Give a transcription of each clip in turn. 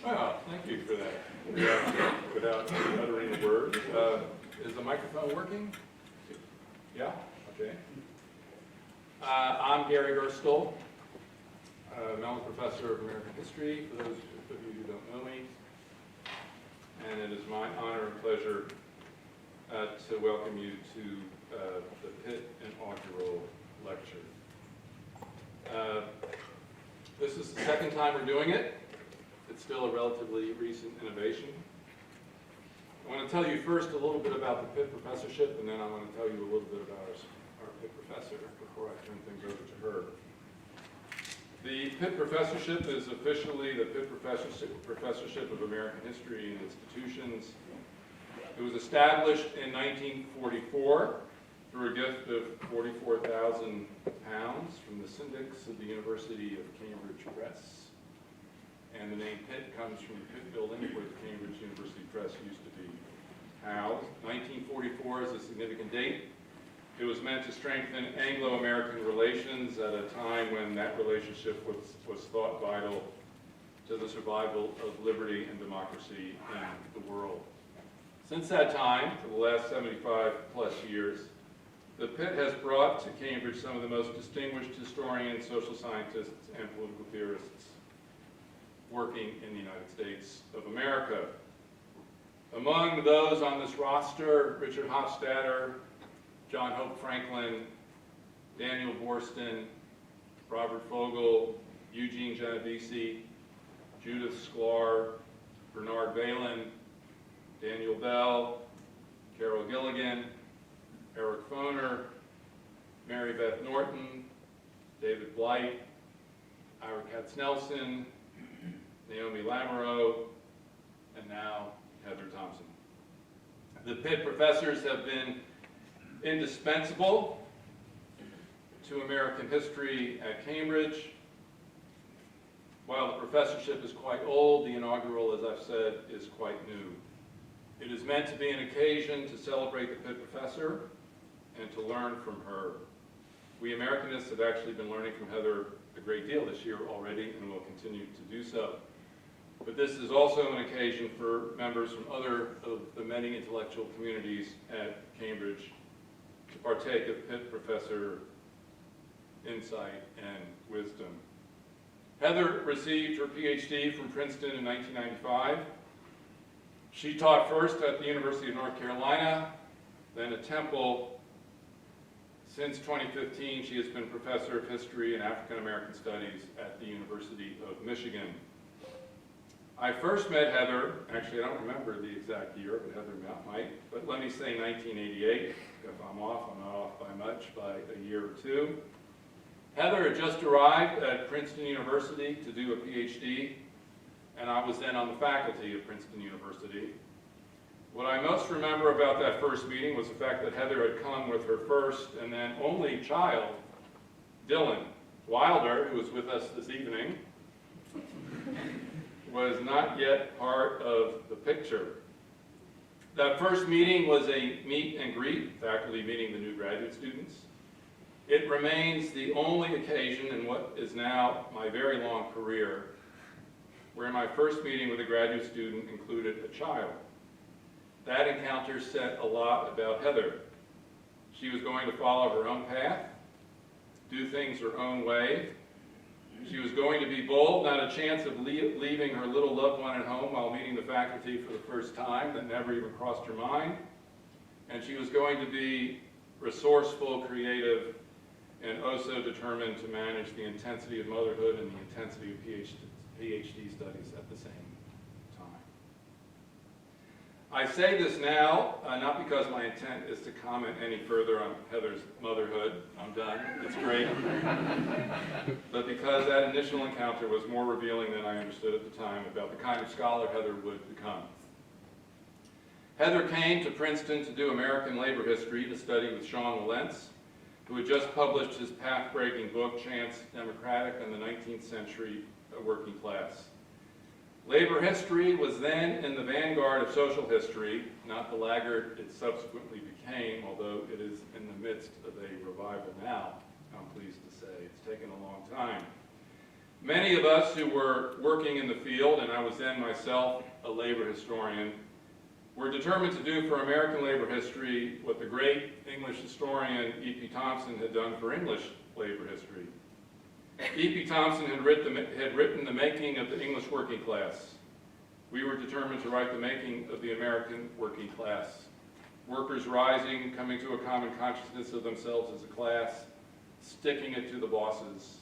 Well, thank you for that. Without uttering a word. Is the microphone working? Yeah? Okay. I'm Gary Gerstle, Mellon Professor of American History, for those of you who don't know me. And it is my honor and pleasure to welcome you to the Pitt Inaugural Lecture. This is the second time we're doing it. It's still a relatively recent innovation. I want to tell you first a little bit about the Pitt Professorship, and then I want to tell you a little bit about our Pitt Professor before I turn things over to her. The Pitt Professorship is officially the Pitt Professorship of American History and Institutions. It was established in 1944 through a gift of £44,000 from the syndics of the University of Cambridge Press. And the name Pitt comes from the Pitt building where the Cambridge University Press used to be housed. 1944 is a significant date. It was meant to strengthen Anglo-American relations at a time when that relationship was thought vital to the survival of liberty and democracy in the world. Since that time, for the last 75 plus years, the Pitt has brought to Cambridge some of the most distinguished historians, social scientists, and political theorists working in the United States of America. Among those on this roster, Richard Hofstadter, John Hope Franklin, Daniel Borston, Robert Fogel, Eugene Genovese, Judith Sklar, Bernard Valen, Daniel Bell, Carol Gilligan, Eric Foner, Mary Beth Norton, David Blight, Ira Katz-Nelson, Naomi Lamoureux, and now Heather Thompson. The Pitt professors have been indispensable to American history at Cambridge. While the professorship is quite old, the inaugural, as I've said, is quite new. It is meant to be an occasion to celebrate the Pitt professor and to learn from her. We Americanists have actually been learning from Heather a great deal this year already and will continue to do so. But this is also an occasion for members from other of the many intellectual communities at Cambridge to partake of Pitt professor insight and wisdom. Heather received her PhD from Princeton in 1995. She taught first at the University of North Carolina, then at Temple. Since 2015, she has been professor of history and African American studies at the University of Michigan. I first met Heather, actually I don't remember the exact year, but Heather might, but let me say 1988. If I'm off, I'm not off by much, by a year or two. Heather had just arrived at Princeton University to do a PhD, and I was then on the faculty of Princeton University. What I most remember about that first meeting was the fact that Heather had come with her first and then only child, Dylan. Wilder, who was with us this evening, was not yet part of the picture. That first meeting was a meet and greet, faculty meeting the new graduate students. It remains the only occasion in what is now my very long career where my first meeting with a graduate student included a child. That encounter said a lot about Heather. She was going to follow her own path, do things her own way. She was going to be bold, not a chance of leaving her little loved one at home while meeting the faculty for the first time. That never even crossed her mind. And she was going to be resourceful, creative, and also determined to manage the intensity of motherhood and the intensity of PhD studies at the same time. I say this now, not because my intent is to comment any further on Heather's motherhood. I'm done. It's great. But because that initial encounter was more revealing than I understood at the time about the kind of scholar Heather would become. Heather came to Princeton to do American labor history to study with Sean Wilentz, who had just published his path-breaking book, Chance Democratic and the 19th Century Working Class. Labor history was then in the vanguard of social history, not the laggard it subsequently became, although it is in the midst of a revival now, I'm pleased to say. It's taken a long time. Many of us who were working in the field, and I was then myself a labor historian, were determined to do for American labor history what the great English historian E.P. Thompson had done for English labor history. E.P. Thompson had written The Making of the English Working Class. We were determined to write the making of the American working class. Workers rising, coming to a common consciousness of themselves as a class, sticking it to the bosses,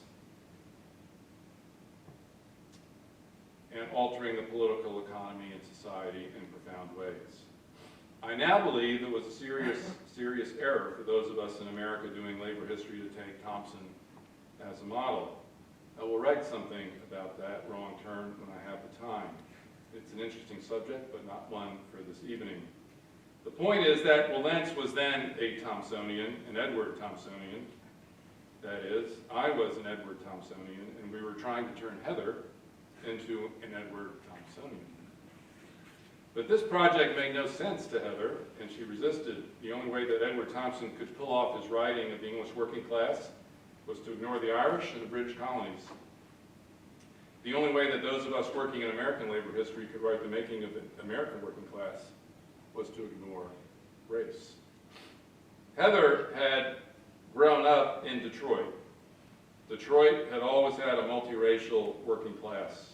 and altering the political economy and society in profound ways. I now believe it was a serious error for those of us in America doing labor history to take Thompson as a model. I will write something about that wrong turn when I have the time. It's an interesting subject, but not one for this evening. The point is that Wilentz was then a Thompsonian, an Edward Thompsonian. That is, I was an Edward Thompsonian, and we were trying to turn Heather into an Edward Thompsonian. But this project made no sense to Heather, and she resisted. The only way that Edward Thompson could pull off his writing of the English working class was to ignore the Irish and the British colonies. The only way that those of us working in American labor history could write the making of the American working class was to ignore race. Heather had grown up in Detroit. Detroit had always had a multiracial working class.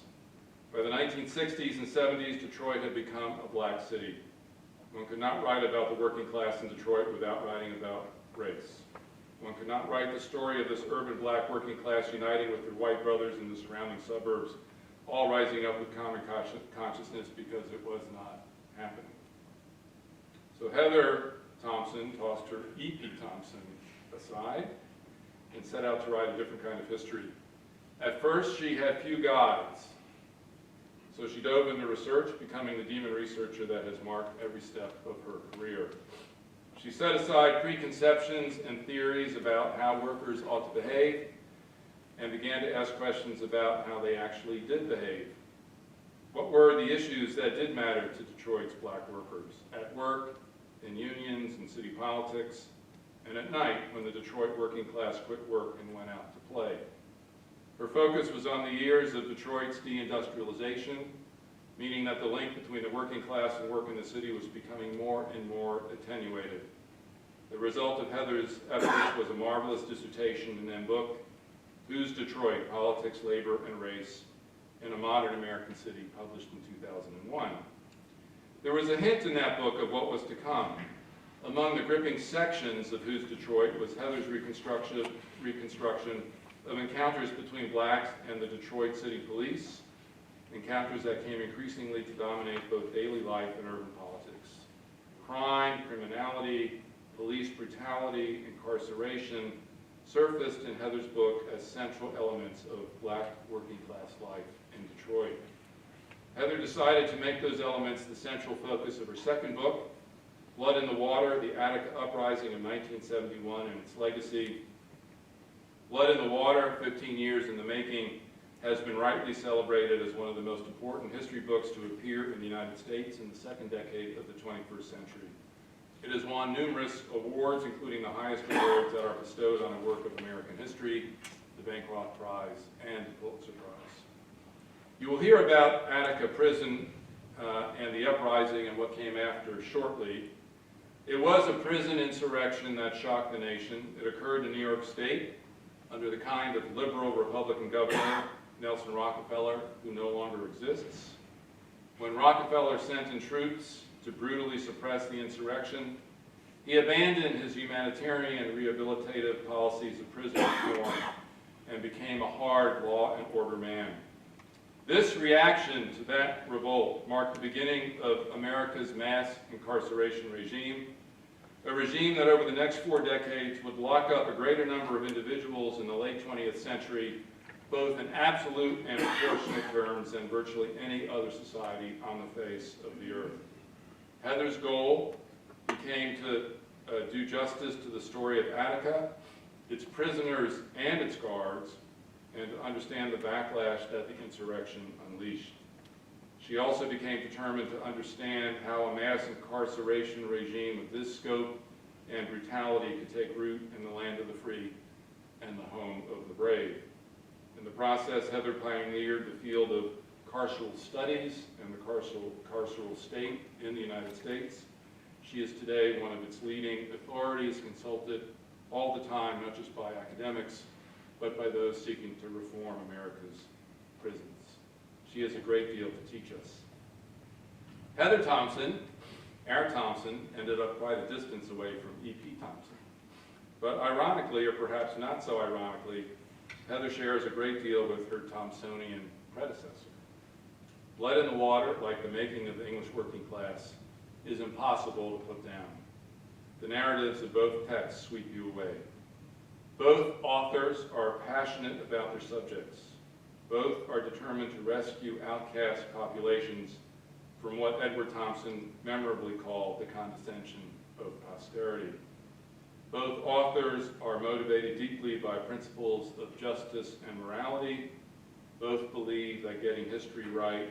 By the 1960s and 70s, Detroit had become a black city. One could not write about the working class in Detroit without writing about race. One could not write the story of this urban black working class uniting with their white brothers in the surrounding suburbs, all rising up with common consciousness, because it was not happening. So Heather Thompson tossed her E.P. Thompson aside and set out to write a different kind of history. At first, she had few guides. So she dove into research, becoming the demon researcher that has marked every step of her career. She set aside preconceptions and theories about how workers ought to behave and began to ask questions about how they actually did behave. What were the issues that did matter to Detroit's black workers at work, in unions, in city politics, and at night when the Detroit working class quit work and went out to play? Her focus was on the years of Detroit's deindustrialization, meaning that the link between the working class and work in the city was becoming more and more attenuated. The result of Heather's efforts was a marvelous dissertation and then book, Who's Detroit? Politics, Labor, and Race in a Modern American City, published in 2001. There was a hint in that book of what was to come. Among the gripping sections of Who's Detroit was Heather's reconstruction of encounters between blacks and the Detroit City Police, encounters that came increasingly to dominate both daily life and urban politics. Crime, criminality, police brutality, incarceration surfaced in Heather's book as central elements of black working class life in Detroit. Heather decided to make those elements the central focus of her second book, Blood in the Water, the Attica Uprising of 1971 and its legacy. Blood in the Water, 15 years in the making, has been rightly celebrated as one of the most important history books to appear in the United States in the second decade of the 21st century. It has won numerous awards, including the highest awards that are bestowed on a work of American history, the Bancroft Prize and the Pulitzer Prize. You will hear about Attica Prison and the uprising and what came after shortly. It was a prison insurrection that shocked the nation. It occurred in New York State under the kind of liberal Republican governor, Nelson Rockefeller, who no longer exists. When Rockefeller sent in troops to brutally suppress the insurrection, he abandoned his humanitarian and rehabilitative policies of prison reform and became a hard law and order man. This reaction to that revolt marked the beginning of America's mass incarceration regime, a regime that over the next 4 decades would lock up a greater number of individuals in the late 20th century, both in absolute and proportionate terms than virtually any other society on the face of the earth. Heather's goal became to do justice to the story of Attica, its prisoners and its guards, and to understand the backlash that the insurrection unleashed. She also became determined to understand how a mass incarceration regime of this scope and brutality could take root in the land of the free and the home of the brave. In the process, Heather pioneered the field of carceral studies and the carceral state in the United States. She is today one of its leading authorities, consulted all the time, not just by academics, but by those seeking to reform America's prisons. She has a great deal to teach us. Heather Thompson, our Thompson, ended up quite a distance away from E.P. Thompson. But ironically, or perhaps not so ironically, Heather shares a great deal with her Thompsonian predecessor. Blood in the water, like the making of the English working class, is impossible to put down. The narratives of both texts sweep you away. Both authors are passionate about their subjects. Both are determined to rescue outcast populations from what Edward Thompson memorably called the condescension of posterity. Both authors are motivated deeply by principles of justice and morality. Both believe that getting history right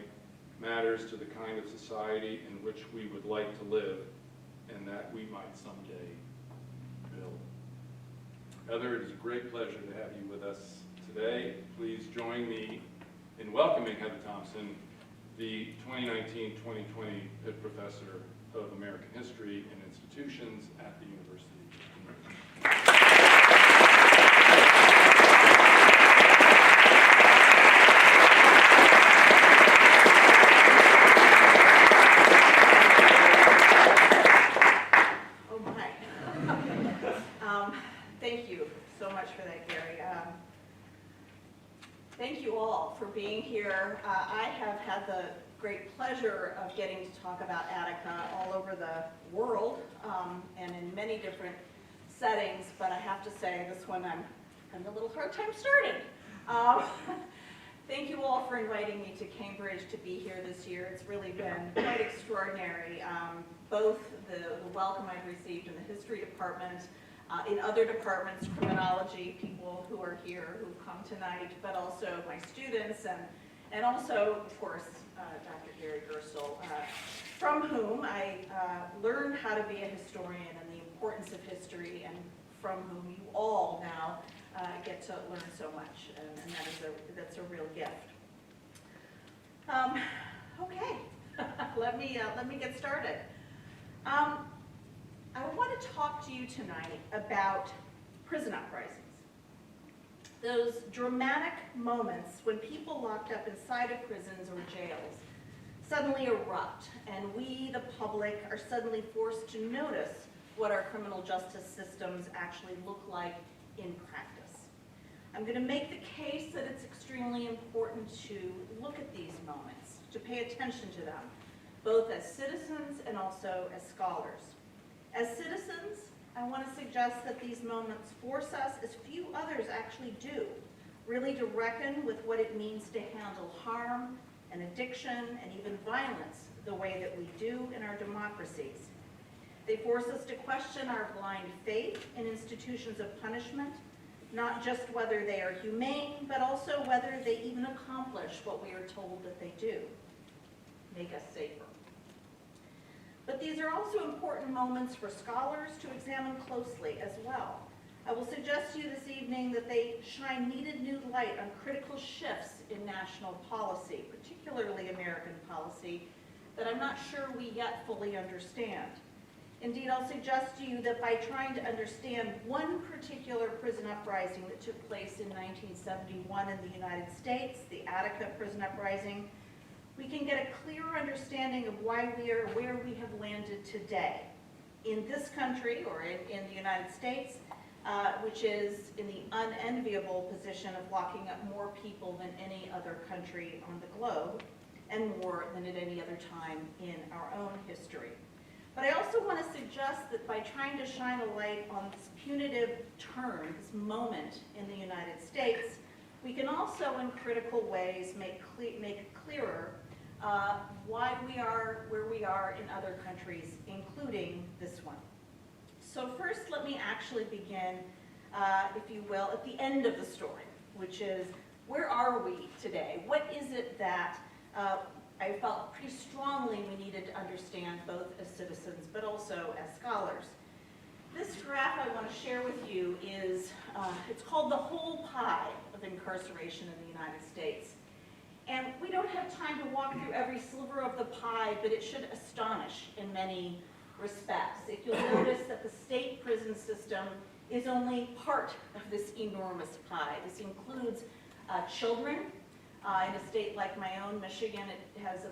matters to the kind of society in which we would like to live and that we might someday build. Heather, it is a great pleasure to have you with us today. Please join me in welcoming Heather Thompson, the 2019-2020 Pitt Professor of American History and Institutions at the University of Maryland. Thank you so much for that, Gary. Thank you all for being here. I have had the great pleasure of getting to talk about Attica all over the world and in many different settings, but I have to say this one I'm having a little hard time starting. Thank you all for inviting me to Cambridge to be here this year. It's really been quite extraordinary, both the welcome I've received in the history department, in other departments, criminology, people who are here who've come tonight, but also my students, and also, of course, Dr. Gary Gerstle, from whom I learned how to be a historian and the importance of history, and from whom you all now get to learn so much, and that's a real gift. Okay, let me get started. I want to talk to you tonight about prison uprisings. Those dramatic moments when people locked up inside of prisons or jails suddenly erupt, and we, the public, are suddenly forced to notice what our criminal justice systems actually look like in practice. I'm going to make the case that it's extremely important to look at these moments, to pay attention to them, both as citizens and also as scholars. As citizens, I want to suggest that these moments force us, as few others actually do, really to reckon with what it means to handle harm and addiction and even violence the way that we do in our democracies. They force us to question our blind faith in institutions of punishment, not just whether they are humane, but also whether they even accomplish what we are told that they do, make us safer. But these are also important moments for scholars to examine closely as well. I will suggest to you this evening that they shine needed new light on critical shifts in national policy, particularly American policy, that I'm not sure we yet fully understand. Indeed, I'll suggest to you that by trying to understand one particular prison uprising that took place in 1971 in the United States, the Attica prison uprising, we can get a clearer understanding of why we are where we have landed today in this country, or in the United States, which is in the unenviable position of locking up more people than any other country on the globe, and more than at any other time in our own history. But I also want to suggest that by trying to shine a light on this punitive turn, this moment in the United States, we can also in critical ways make it clearer why we are where we are in other countries, including this one. So first, let me actually begin, if you will, at the end of the story, which is, where are we today? What is it that I felt pretty strongly we needed to understand, both as citizens but also as scholars? This graph I want to share with you is, it's called the whole pie of incarceration in the United States. And we don't have time to walk through every sliver of the pie, but it should astonish in many respects. If you'll notice that the state prison system is only part of this enormous pie. This includes children. In a state like my own, Michigan, it includes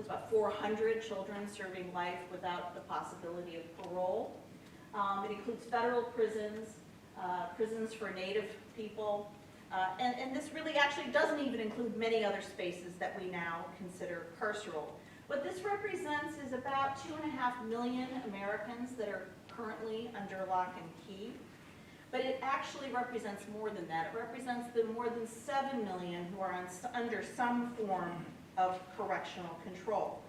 about 400 children serving life without the possibility of parole. It includes federal prisons, prisons for Native people, and this really actually doesn't even include many other spaces that we now consider carceral. What this represents is about 2.5 million Americans that are currently under lock and key. But it actually represents more than that. It represents the more than 7 million who are under some form of correctional control.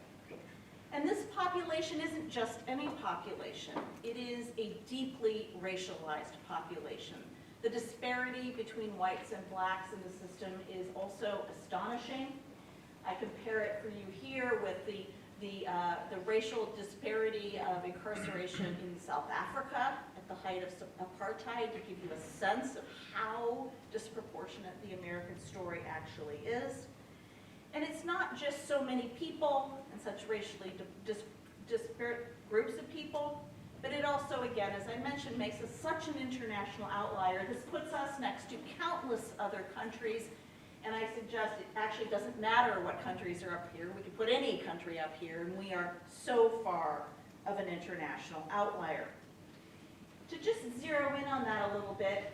And this population isn't just any population. It is a deeply racialized population. The disparity between whites and blacks in the system is also astonishing. I compare it for you here with the racial disparity of incarceration in South Africa at the height of apartheid to give you a sense of how disproportionate the American story actually is. And it's not just so many people and such racially disparate groups of people, but it also, again, as I mentioned, makes us such an international outlier. This puts us next to countless other countries. And I suggest it actually doesn't matter what countries are up here. We could put any country up here, and we are so far of an international outlier. To just zero in on that a little bit,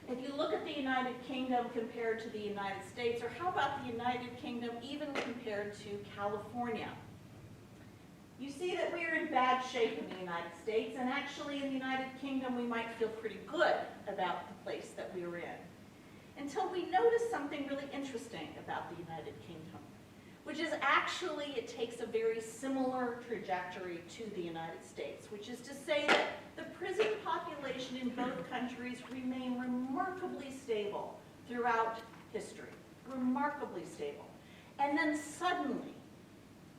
if you look at the United Kingdom compared to the United States, or how about the United Kingdom even compared to California, you see that we are in bad shape in the United States, and actually in the United Kingdom we might feel pretty good about the place that we are in, until we notice something really interesting about the United Kingdom, which is actually it takes a very similar trajectory to the United States, which is to say that the prison population in both countries remain remarkably stable throughout history, remarkably stable. And then suddenly,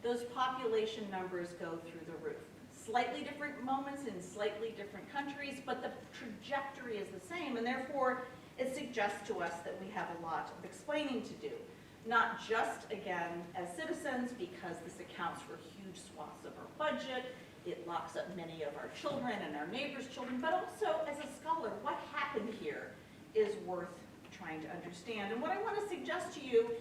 those population numbers go through the roof. Slightly different moments in slightly different countries, but the trajectory is the same, and therefore it suggests to us that we have a lot of explaining to do. Not just, again, as citizens, because this accounts for huge swaths of our budget, it locks up many of our children and our neighbors' children, but also as a scholar, what happened here is worth trying to understand. And what I want to suggest to you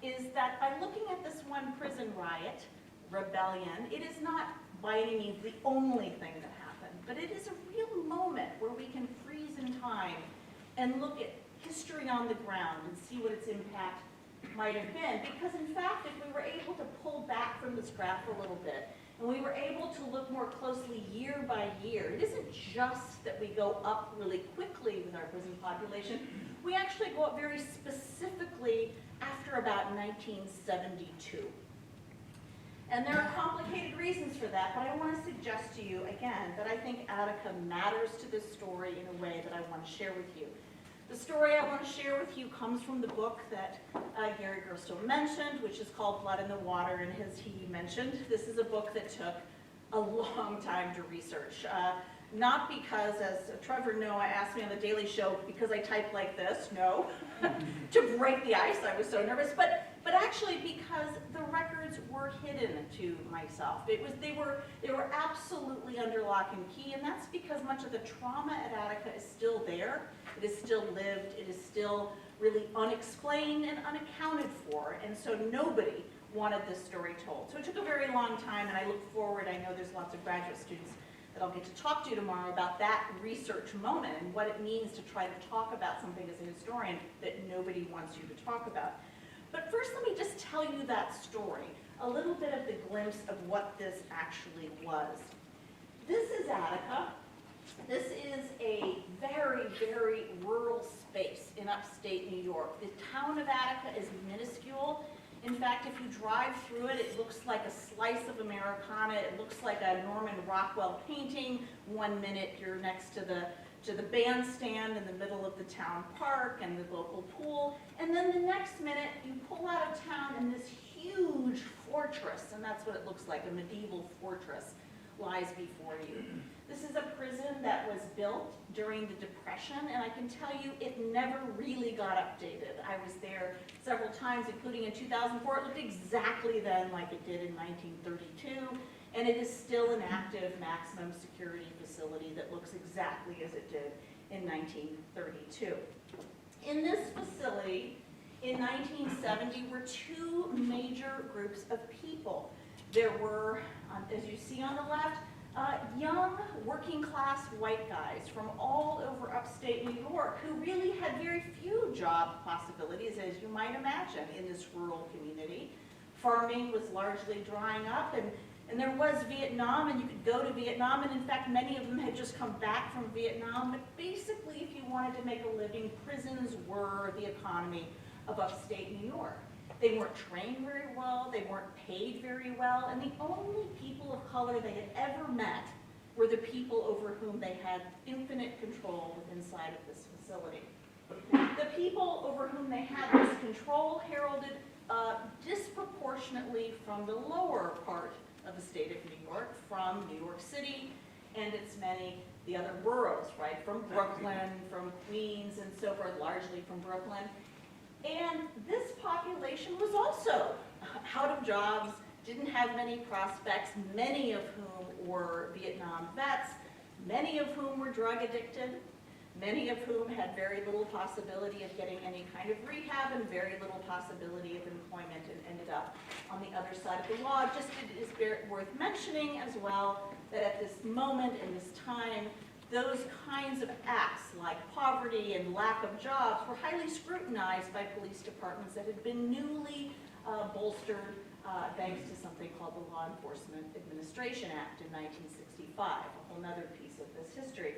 is that by looking at this one prison riot, rebellion, it is not by any means the only thing that happened, but it is a real moment where we can freeze in time and look at history on the ground and see what its impact might have been. Because in fact, if we were able to pull back from this graph a little bit, and we were able to look more closely year by year, it isn't just that we go up really quickly with our prison population, we actually go up very specifically after about 1972. And there are complicated reasons for that, but I want to suggest to you, again, that I think Attica matters to this story in a way that I want to share with you. The story I want to share with you comes from the book that Gary Gerstow mentioned, which is called Blood in the Water, and as he mentioned, this is a book that took a long time to research. Not because, as Trevor Noah asked me on the Daily Show, because I type like this, no, to break the ice, I was so nervous, but actually because the records were hidden to myself. They were absolutely under lock and key, and that's because much of the trauma at Attica is still there. It is still lived, it is still really unexplained and unaccounted for, and so nobody wanted this story told. So it took a very long time, and I look forward, I know there's lots of graduate students that I'll get to talk to tomorrow about that research moment and what it means to try to talk about something as a historian that nobody wants you to talk about. But first, let me just tell you that story, a little bit of the glimpse of what this actually was. This is Attica. This is a very, very rural space in upstate New York. The town of Attica is minuscule. In fact, if you drive through it, it looks like a slice of Americana. It looks like a Norman Rockwell painting. 1 minute you're next to the bandstand in the middle of the town park and the local pool. And then the next minute you pull out of town and this huge fortress, and that's what it looks like, a medieval fortress, lies before you. This is a prison that was built during the Depression, and I can tell you it never really got updated. I was there several times, including in 2004. It looked exactly then like it did in 1932, and it is still an active maximum security facility that looks exactly as it did in 1932. In this facility, in 1970, were two major groups of people. There were, as you see on the left, young working class white guys from all over upstate New York who really had very few job possibilities, as you might imagine, in this rural community. Farming was largely drying up, and there was Vietnam, and you could go to Vietnam, and in fact many of them had just come back from Vietnam. But basically, if you wanted to make a living, prisons were the economy of upstate New York. They weren't trained very well, they weren't paid very well, and the only people of color they had ever met were the people over whom they had infinite control inside of this facility. The people over whom they had this control heralded disproportionately from the lower part of the state of New York, from New York City and its the other boroughs, right? From Brooklyn, from Queens, and so forth, largely from Brooklyn. And this population was also out of jobs, didn't have many prospects, many of whom were Vietnam vets, many of whom were drug addicted, many of whom had very little possibility of getting any kind of rehab and very little possibility of employment, and ended up on the other side of the law. Just it is worth mentioning as well that at this moment in this time, those kinds of acts like poverty and lack of jobs were highly scrutinized by police departments that had been newly bolstered thanks to something called the Law Enforcement Administration Act in 1965, a whole other piece of this history.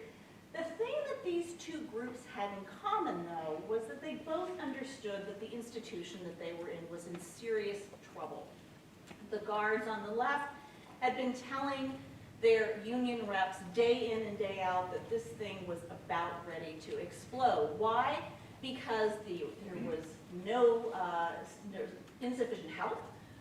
The thing that these two groups had in common, though, was that they both understood that the institution that they were in was in serious trouble. The guards on the left had been telling their union reps day in and day out that this thing was about ready to explode. Why? Because there was no insufficient help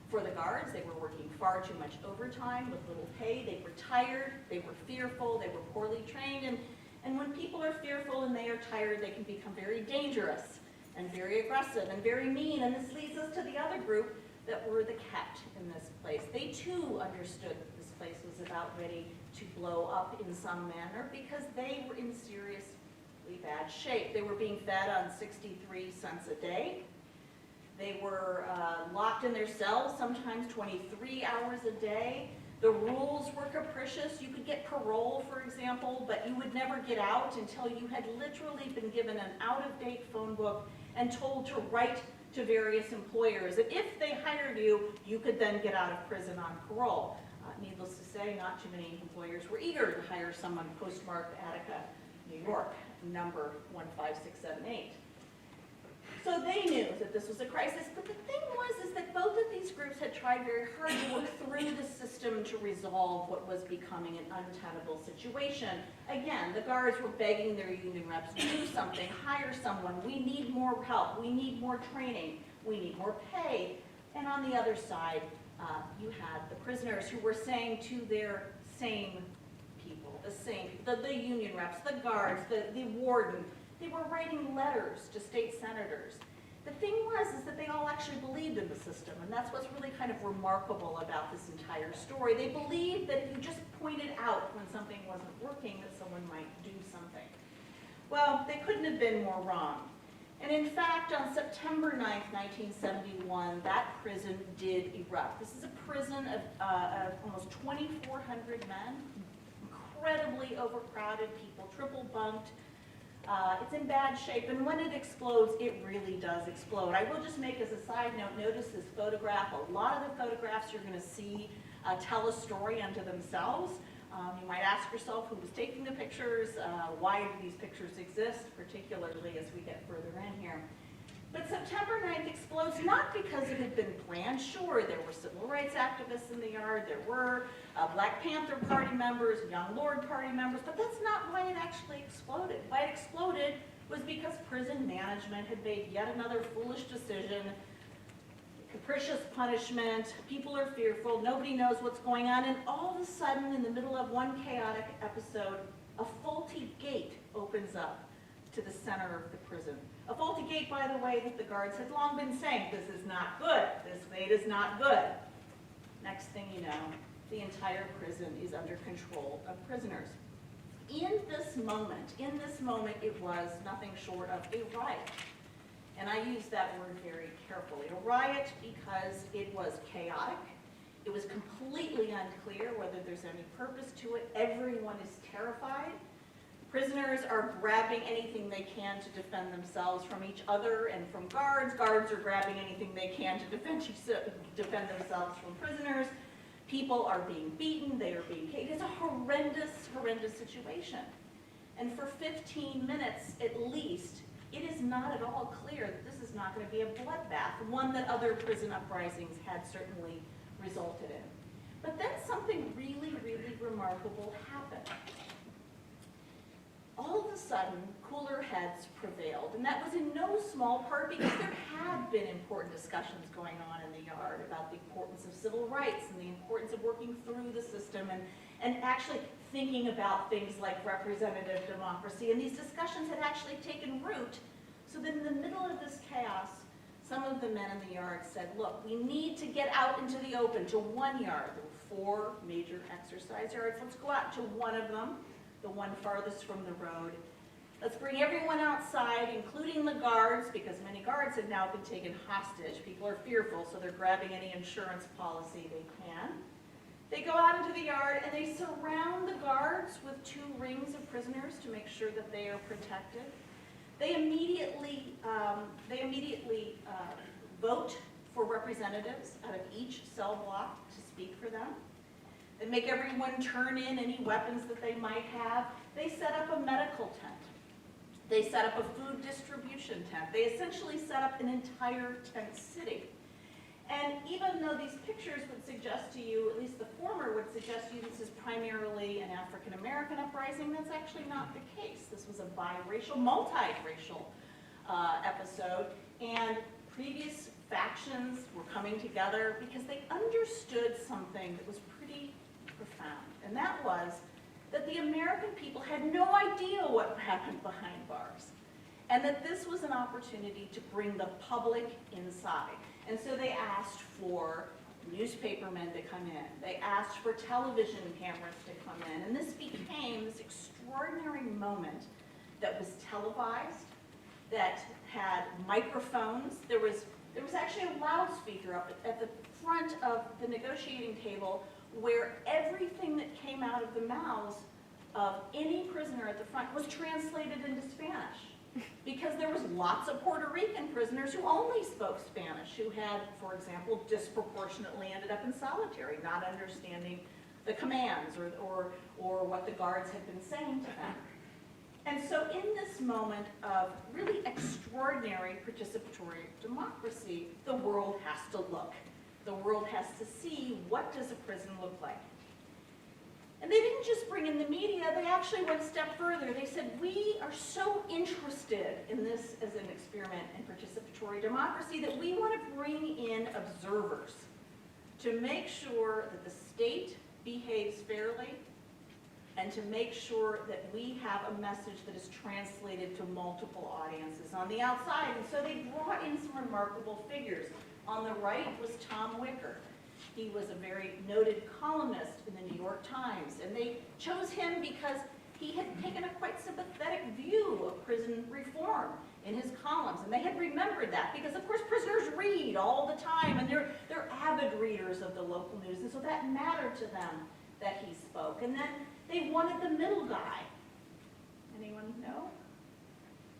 for the guards. They were working far too much overtime with little pay. They were tired, they were fearful, they were poorly trained, and when people are fearful and they are tired, they can become very dangerous and very aggressive and very mean. And this leads us to the other group that were the kept in this place. They too understood that this place was about ready to blow up in some manner because they were in seriously bad shape. They were being fed on 63 cents a day. They were locked in their cells, sometimes 23 hours a day. The rules were capricious. You could get parole, for example, but you would never get out until you had literally been given an out-of-date phone book and told to write to various employers that if they hired you, you could then get out of prison on parole. Needless to say, not too many employers were eager to hire someone postmarked Attica, New York, number 15678. So they knew that this was a crisis, but the thing was is that both of these groups had tried very hard to work through the system to resolve what was becoming an untenable situation. Again, the guards were begging their union reps, do something, hire someone, we need more help, we need more training, we need more pay. And on the other side, you had the prisoners who were saying to their same people, the union reps, the guards, the warden, they were writing letters to state senators. The thing was is that they all actually believed in the system, and that's what's really kind of remarkable about this entire story. They believed that if you just pointed out when something wasn't working, that someone might do something. Well, they couldn't have been more wrong. And in fact, on September 9th, 1971, that prison did erupt. This is a prison of almost 2,400 men, incredibly overcrowded, people triple bunked. It's in bad shape, and when it explodes, it really does explode. I will just make as a side note, notice this photograph. A lot of the photographs you're going to see tell a story unto themselves. You might ask yourself who was taking the pictures, why do these pictures exist, particularly as we get further in here. But September 9th explodes not because it had been planned. Sure, there were civil rights activists in the yard, there were Black Panther Party members, Young Lord Party members, but that's not why it actually exploded. Why it exploded was because prison management had made yet another foolish decision. capricious punishment, people are fearful, nobody knows what's going on, and all of a sudden, in the middle of one chaotic episode, a faulty gate opens up to the center of the prison. A faulty gate, by the way, that the guards had long been saying, this is not good, this gate is not good. Next thing you know, the entire prison is under control of prisoners. In this moment, it was nothing short of a riot. And I use that word very carefully. A riot because it was chaotic. It was completely unclear whether there's any purpose to it. Everyone is terrified. Prisoners are grabbing anything they can to defend themselves from each other and from guards. Guards are grabbing anything they can to defend themselves from prisoners. People are being beaten, they are being kicked. It's a horrendous, horrendous situation. And for 15 minutes at least, it is not at all clear that this is not going to be a bloodbath, one that other prison uprisings had certainly resulted in. But then something really, really remarkable happened. All of a sudden, cooler heads prevailed, and that was in no small part because there had been important discussions going on in the yard about the importance of civil rights and the importance of working through the system and actually thinking about things like representative democracy. And these discussions had actually taken root, so that in the middle of this chaos, some of the men in the yard said, look, we need to get out into the open to one yard. There were 4 major exercise yards. Let's go out to one of them, the one farthest from the road. Let's bring everyone outside, including the guards, because many guards have now been taken hostage. People are fearful, so they're grabbing any insurance policy they can. They go out into the yard and they surround the guards with 2 rings of prisoners to make sure that they are protected. They immediately vote for representatives out of each cell block to speak for them. They make everyone turn in any weapons that they might have. They set up a medical tent. They set up a food distribution tent. They essentially set up an entire tent city. And even though these pictures would suggest to you, at least the former would suggest to you this is primarily an African-American uprising, that's actually not the case. This was a biracial, multiracial episode, and previous factions were coming together because they understood something that was pretty profound, and that was that the American people had no idea what happened behind bars, and that this was an opportunity to bring the public inside. And so they asked for newspapermen to come in. They asked for television cameras to come in. And this became this extraordinary moment that was televised, that had microphones. There was actually a loudspeaker up at the front of the negotiating table where everything that came out of the mouths of any prisoner at the front was translated into Spanish. Because there was lots of Puerto Rican prisoners who only spoke Spanish, who had, for example, disproportionately ended up in solitary, not understanding the commands or what the guards had been saying to them. And so in this moment of really extraordinary participatory democracy, the world has to look. The world has to see, what does a prison look like? And they didn't just bring in the media, they actually went a step further. They said, we are so interested in this as an experiment in participatory democracy that we want to bring in observers to make sure that the state behaves fairly and to make sure that we have a message that is translated to multiple audiences on the outside. And so they brought in some remarkable figures. On the right was Tom Wicker. He was a very noted columnist in the New York Times, and they chose him because he had taken a quite sympathetic view of prison reform in his columns, and they had remembered that because, of course, prisoners read all the time, and they're avid readers of the local news, and so that mattered to them that he spoke. And then they wanted the middle guy. Anyone know?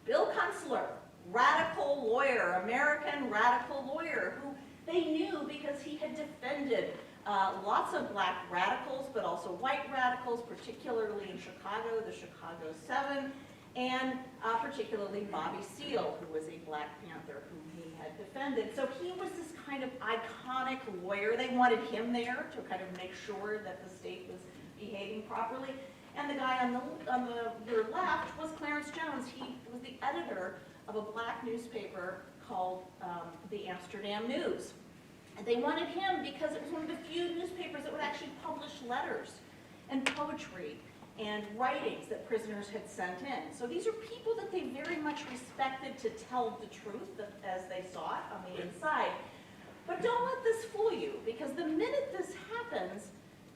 Bill Kunstler, radical lawyer, American radical lawyer, who they knew because he had defended lots of black radicals, but also white radicals, particularly in Chicago, the Chicago 7, and particularly Bobby Seale, who was a Black Panther whom he had defended. So he was this kind of iconic lawyer. They wanted him there to kind of make sure that the state was behaving properly. And the guy on your left was Clarence Jones. He was the editor of a black newspaper called the Amsterdam News. And they wanted him because it was one of the few newspapers that would actually publish letters and poetry and writings that prisoners had sent in. So these are people that they very much respected to tell the truth as they saw it on the inside. But don't let this fool you, because the minute this happens,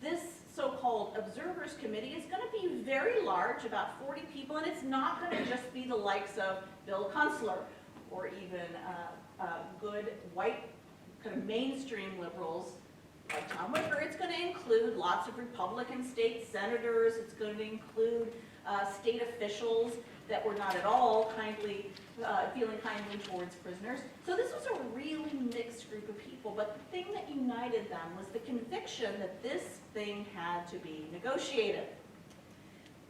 this so-called Observers Committee is going to be very large, about 40 people, and it's not going to just be the likes of Bill Kunstler or even good white kind of mainstream liberals like Tom Wicker. It's going to include lots of Republican state senators. It's going to include state officials that were not at all feeling kindly towards prisoners. So this was a really mixed group of people, but the thing that united them was the conviction that this thing had to be negotiated.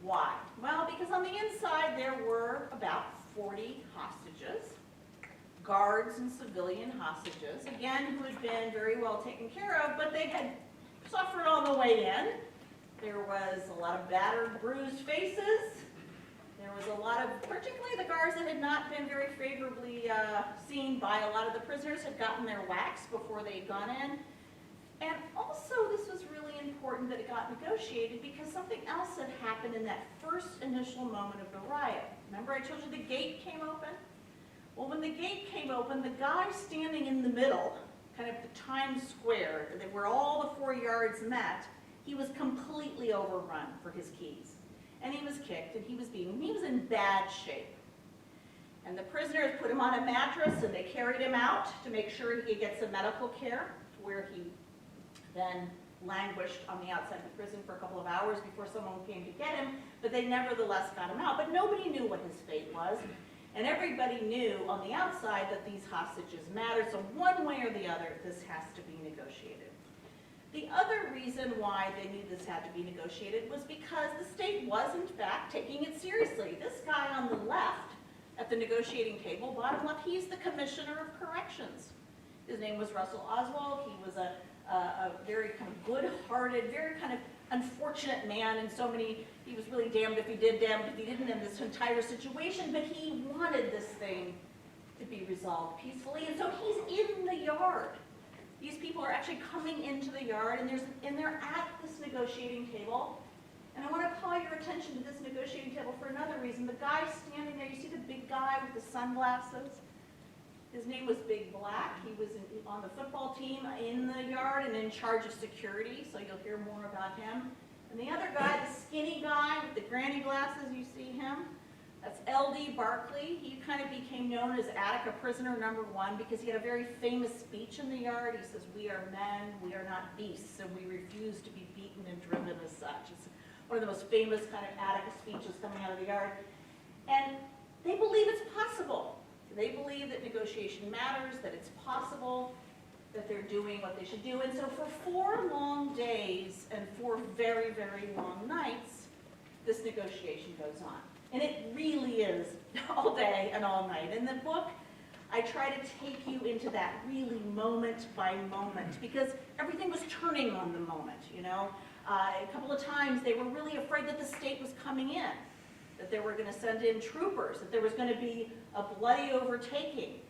Why? Well, because on the inside there were about 40 hostages, guards and civilian hostages, again, who had been very well taken care of, but they had suffered on the way in. There was a lot of battered, bruised faces. There was a lot of, particularly the guards that had not been very favorably seen by a lot of the prisoners, had gotten their whacks before they'd gone in. And also, this was really important that it got negotiated because something else had happened in that first initial moment of the riot. Remember I told you the gate came open? Well, when the gate came open, the guy standing in the middle, kind of the Times Square, where all the 4 yards met, he was completely overrun for his keys. And he was kicked, and he was beaten. He was in bad shape. And the prisoners put him on a mattress, and they carried him out to make sure he could get some medical care, where he then languished on the outside of the prison for a couple of hours before someone came to get him, but they nevertheless got him out. But nobody knew what his fate was. And everybody knew on the outside that these hostages mattered, so one way or the other, this has to be negotiated. The other reason why they knew this had to be negotiated was because the state was, in fact, taking it seriously. This guy on the left at the negotiating table, bottom left, he's the Commissioner of Corrections. His name was Russell Oswald. He was a very kind of good-hearted, very kind of unfortunate man in so many, he was really damned if he did, damned if he didn't in this entire situation, but he wanted this thing to be resolved peacefully, and so he's in the yard. These people are actually coming into the yard, and they're at this negotiating table, and I want to call your attention to this negotiating table for another reason. The guy standing there, you see the big guy with the sunglasses? His name was Big Black. He was on the football team in the yard and in charge of security, so you'll hear more about him. And the other guy, the skinny guy with the granny glasses, you see him? That's L.D. Barkley. He kind of became known as Attica prisoner #1 because he had a very famous speech in the yard. He says, "We are men, we are not beasts, and we refuse to be beaten and driven as such." It's one of the most famous kind of Attica speeches coming out of the yard. And they believe it's possible. They believe that negotiation matters, that it's possible, that they're doing what they should do. And so for 4 long days and 4 very, very long nights, this negotiation goes on. And it really is all day and all night. In the book, I try to take you into that really moment by moment, because everything was turning on the moment, you know. A couple of times they were really afraid that the state was coming in, that they were going to send in troopers, that there was going to be a bloody overtaking,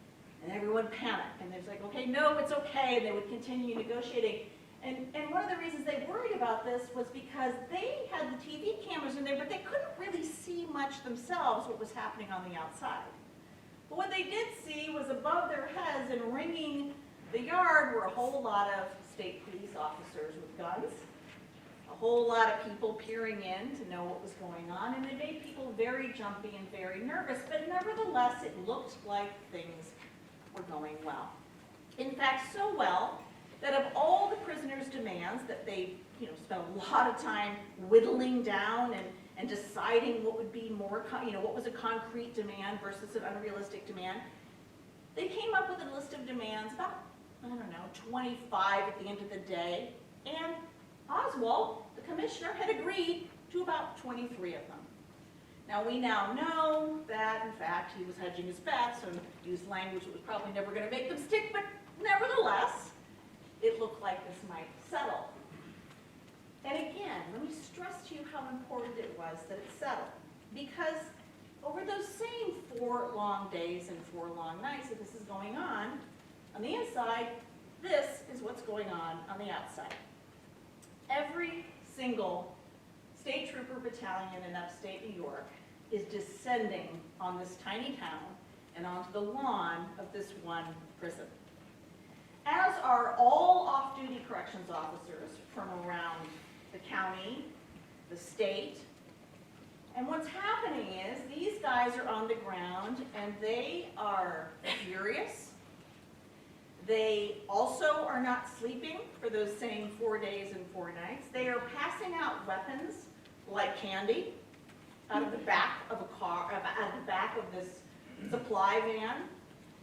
and everyone panicked. And they was like, okay, no, it's okay, and they would continue negotiating. And one of the reasons they worried about this was because they had the TV cameras in there, but they couldn't really see much themselves what was happening on the outside. But what they did see was above their heads and ringing the yard were a whole lot of state police officers with guns, a whole lot of people peering in to know what was going on, and it made people very jumpy and very nervous, but nevertheless it looked like things were going well. In fact, so well that of all the prisoners' demands that they spent a lot of time whittling down and deciding what would be more, what was a concrete demand versus an unrealistic demand, they came up with a list of demands, about, 25 at the end of the day, and Oswald, the commissioner, had agreed to about 23 of them. Now, we now know that, in fact, he was hedging his bets and used language that was probably never going to make them stick, but nevertheless, it looked like this might settle. And again, let me stress to you how important it was that it settled, because over those same 4 long days and 4 long nights that this is going on the inside, this is what's going on the outside. Every single state trooper battalion in upstate New York is descending on this tiny town and onto the lawn of this one prison. As are all off-duty corrections officers from around the county, the state. And what's happening is these guys are on the ground and they are furious. They also are not sleeping for those same 4 days and 4 nights. They are passing out weapons like candy out of the back of a car, out of the back of this supply van.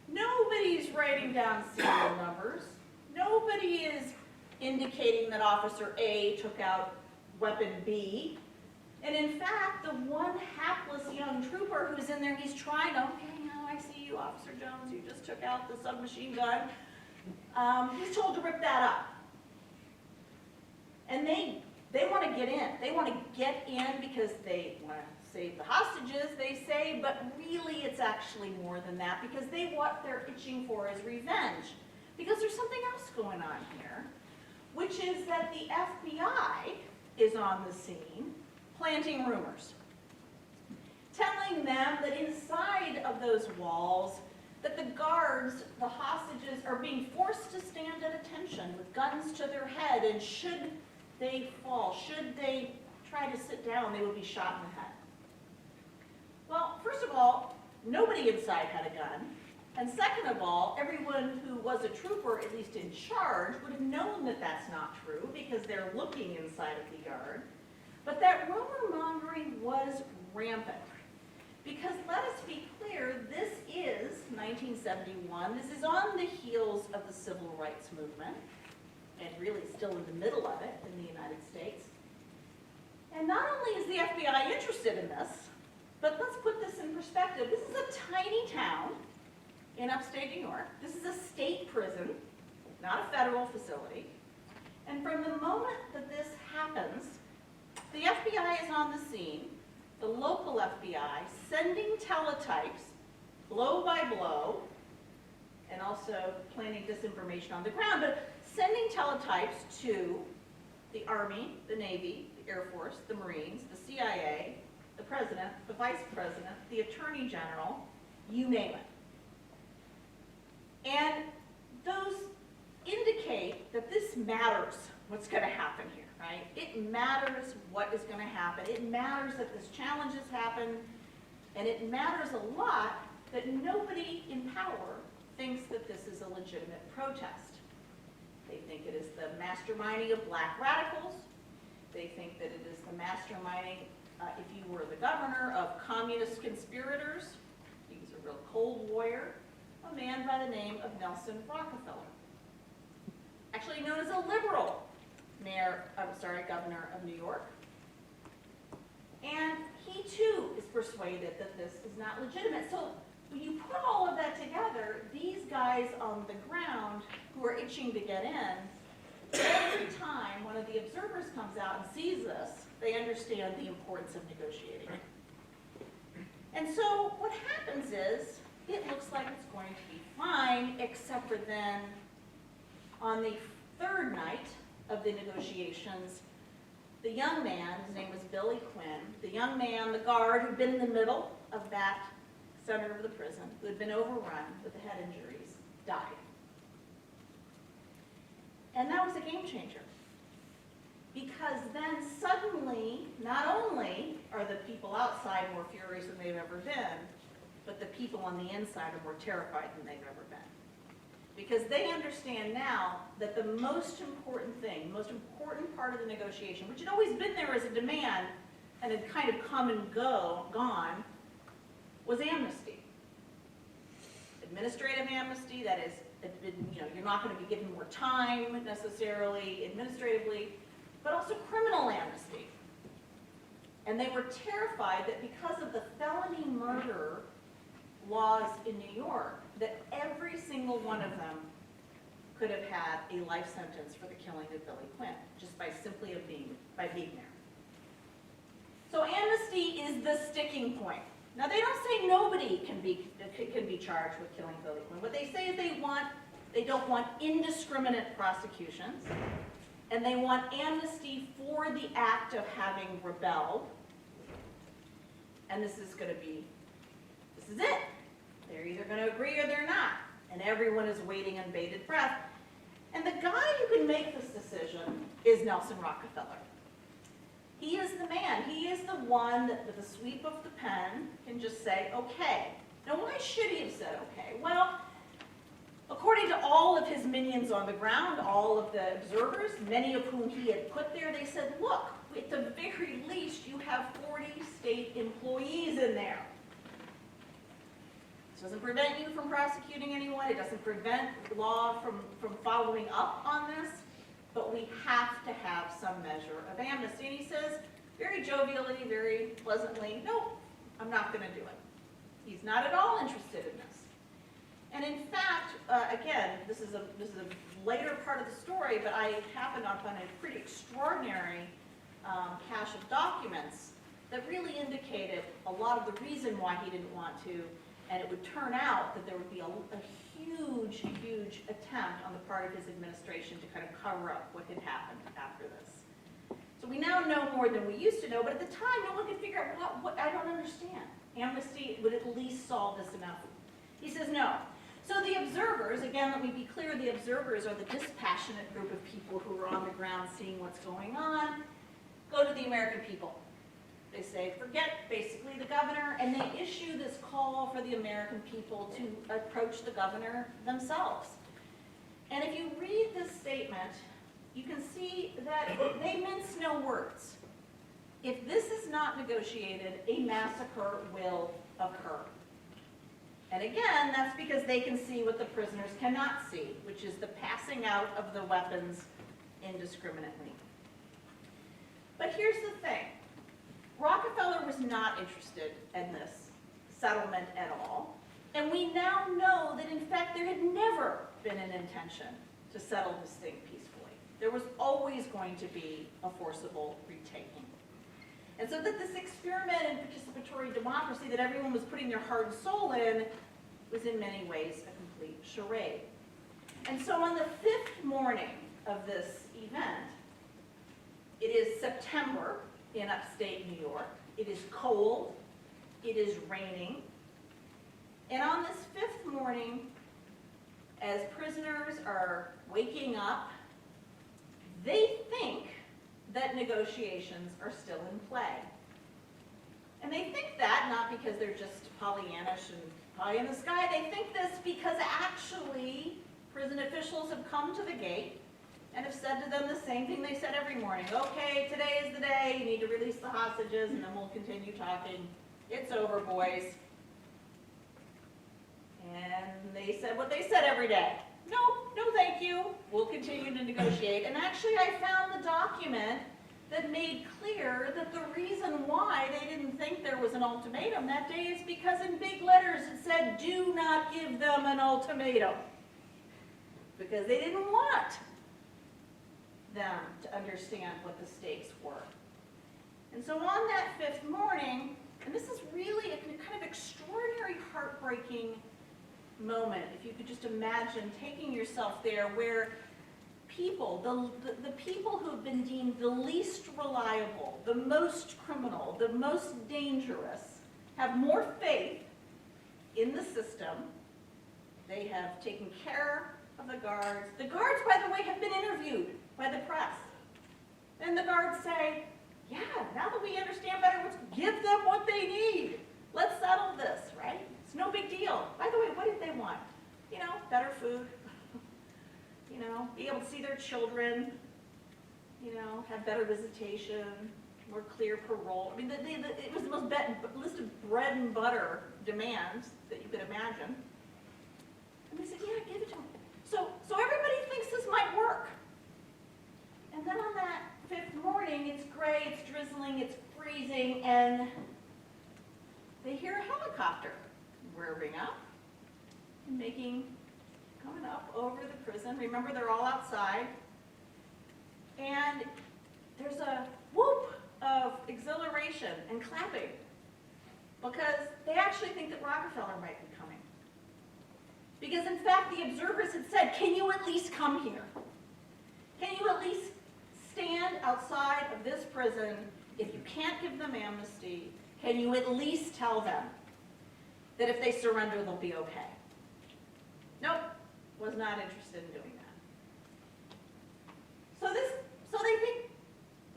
Nobody's writing down serial numbers. Nobody is indicating that Officer A took out weapon B. And in fact, the one hapless young trooper who's in there, he's trying to, okay, now I see you, Officer Jones, you just took out the submachine gun. He's told to rip that up. And they want to get in. They want to get in because they want to save the hostages, they say, but really it's actually more than that because what they're itching for is revenge. Because there's something else going on here, which is that the FBI is on the scene planting rumors, telling them that inside of those walls that the guards, the hostages, are being forced to stand at attention with guns to their head, and should they fall, should they try to sit down, they would be shot in the head. Well, first of all, nobody inside had a gun. And second of all, everyone who was a trooper, at least in charge, would have known that that's not true because they're looking inside of the yard. But that rumor mongering was rampant. Because let us be clear, this is 1971. This is on the heels of the civil rights movement, and really still in the middle of it in the United States. And not only is the FBI interested in this, but let's put this in perspective. This is a tiny town in upstate New York. This is a state prison, not a federal facility. And from the moment that this happens, the FBI is on the scene, the local FBI, sending teletypes, blow by blow, and also planting disinformation on the ground, but sending teletypes to the Army, the Navy, the Air Force, the Marines, the CIA, the President, the Vice President, the Attorney General, you name it. And those indicate that this matters, what's going to happen here, right? It matters what is going to happen. It matters that this challenge has happened, and it matters a lot that nobody in power thinks that this is a legitimate protest. They think it is the masterminding of black radicals. They think that it is the masterminding, if you were the governor, of communist conspirators. He was a real cold warrior, a man by the name of Nelson Rockefeller. Actually known as a liberal governor of New York. And he too is persuaded that this is not legitimate. So when you put all of that together, these guys on the ground who are itching to get in, every time one of the observers comes out and sees this, they understand the importance of negotiating. And so what happens is, it looks like it's going to be fine, except for then on the third night of the negotiations, the young man, his name was Billy Quinn, the young man, the guard who'd been in the middle of that center of the prison, who had been overrun with the head injuries, died. And that was a game changer. Because then suddenly, not only are the people outside more furious than they've ever been, but the people on the inside are more terrified than they've ever been. Because they understand now that the most important thing, most important part of the negotiation, which had always been there as a demand and had kind of come and gone, was amnesty. Administrative amnesty, that is, you're not going to be given more time necessarily administratively, but also criminal amnesty. And they were terrified that because of the felony murder laws in New York, that every single one of them could have had a life sentence for the killing of Billy Quinn, just by simply being there. So amnesty is the sticking point. Now they don't say nobody can be charged with killing Billy Quinn. What they say is They don't want indiscriminate prosecutions. And they want amnesty for the act of having rebelled. And this is it. They're either going to agree or they're not. And everyone is waiting on bated breath. And the guy who can make this decision is Nelson Rockefeller. He is the man. He is the one that with a sweep of the pen can just say, okay. Now why should he have said okay? Well, according to all of his minions on the ground, all of the observers, many of whom he had put there, they said, look, at the very least you have 40 state employees in there. This doesn't prevent you from prosecuting anyone. It doesn't prevent law from following up on this. But we have to have some measure of amnesty. And he says, very jovially, very pleasantly, no, I'm not going to do it. He's not at all interested in this. And in fact, again, this is a later part of the story, but I happened upon a pretty extraordinary cache of documents that really indicated a lot of the reason why he didn't want to. And it would turn out that there would be a huge, huge attempt on the part of his administration to kind of cover up what had happened after this. So we now know more than we used to know, but at the time, no one could figure out what I don't understand. Amnesty would at least solve this enough. He says no. So the observers, again, let me be clear, the observers are the dispassionate group of people who are on the ground seeing what's going on, go to the American people. They say, forget basically the governor, and they issue this call for the American people to approach the governor themselves. And if you read this statement, you can see that they mince no words. If this is not negotiated, a massacre will occur. And again, that's because they can see what the prisoners cannot see, which is the passing out of the weapons indiscriminately. But here's the thing. Rockefeller was not interested in this settlement at all. And we now know that, in fact, there had never been an intention to settle this thing peacefully. There was always going to be a forcible retaking. And so that this experiment in participatory democracy that everyone was putting their heart and soul in was in many ways a complete charade. And so on the 5th morning of this event, it is September in upstate New York. It is cold. It is raining. And on this 5th morning, as prisoners are waking up, they think that negotiations are still in play. And they think that not because they're just Pollyannish and pie in the sky. They think this because actually prison officials have come to the gate and have said to them the same thing they said every morning. Okay, today is the day. You need to release the hostages, and then we'll continue talking. It's over, boys. And they said what they said every day. No, no thank you. We'll continue to negotiate. And actually, I found the document that made clear that the reason why they didn't think there was an ultimatum that day is because in big letters it said, do not give them an ultimatum. Because they didn't want them to understand what the stakes were. And so on that 5th morning, and this is really a kind of extraordinary, heartbreaking moment, if you could just imagine taking yourself there, where people, the people who have been deemed the least reliable, the most criminal, the most dangerous, have more faith in the system. They have taken care of the guards. The guards, by the way, have been interviewed by the press. And the guards say, yeah, now that we understand better, let's give them what they need. Let's settle this, right? It's no big deal. By the way, what did they want? You know, better food. You know, be able to see their children. You know, have better visitation, more clear parole. I mean, it was the most list of bread and butter demands that you could imagine. And they said, yeah, give it to them. So everybody thinks this might work. And then on that 5th morning, it's gray, it's drizzling, it's freezing, and they hear a helicopter whirring up and coming up over the prison. Remember, they're all outside. And there's a whoop of exhilaration and clapping because they actually think that Rockefeller might be coming. Because in fact, the observers had said, can you at least come here? Can you at least stand outside of this prison? If you can't give them amnesty, can you at least tell them that if they surrender, they'll be okay? Nope, was not interested in doing that. So they think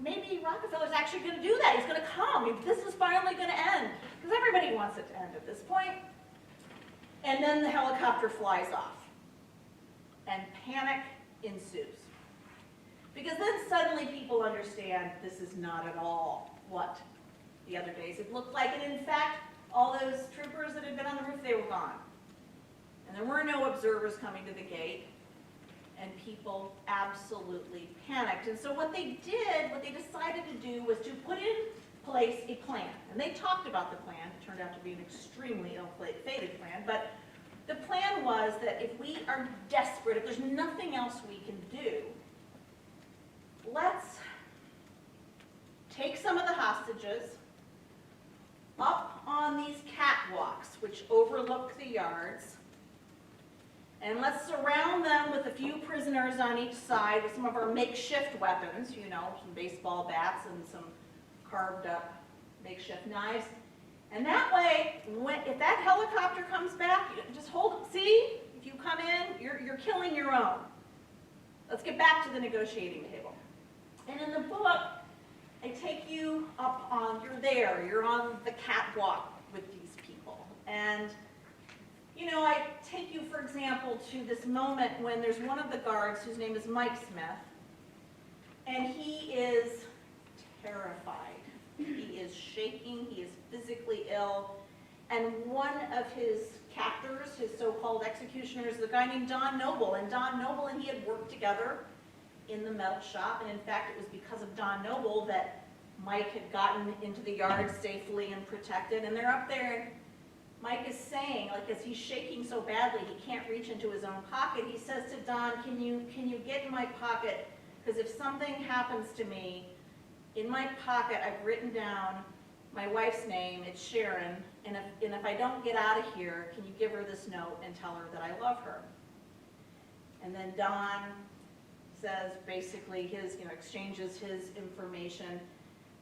maybe Rockefeller's actually going to do that. He's going to come. This is finally going to end. Because everybody wants it to end at this point. And then the helicopter flies off. And panic ensues. Because then suddenly people understand this is not at all what the other days it looked like. And in fact, all those troopers that had been on the roof, they were gone. And there were no observers coming to the gate. And people absolutely panicked. And so what they decided to do was to put in place a plan. And they talked about the plan. It turned out to be an extremely ill-fated plan. But the plan was that if we are desperate, if there's nothing else we can do, let's take some of the hostages up on these catwalks, which overlook the yards, and let's surround them with a few prisoners on each side with some of our makeshift weapons, you know, some baseball bats and some carved up makeshift knives. And that way, if that helicopter comes back, you just hold it. See, if you come in, you're killing your own. Let's get back to the negotiating table. And in the book, I take you up on, you're on the catwalk with these people. And you know, I take you, for example, to this moment when there's one of the guards whose name is Mike Smith, and he is terrified. He is shaking, he is physically ill, and one of his captors, his so-called executioners, is a guy named Don Noble, and Don Noble and he had worked together in the metal shop, and in fact, it was because of Don Noble that Mike had gotten into the yard safely and protected, and they're up there, and Mike is saying, like, as he's shaking so badly he can't reach into his own pocket, he says to Don, can you get in my pocket? Because if something happens to me, in my pocket I've written down my wife's name, it's Sharon, and if I don't get out of here, can you give her this note and tell her that I love her? And then Don says basically exchanges his information.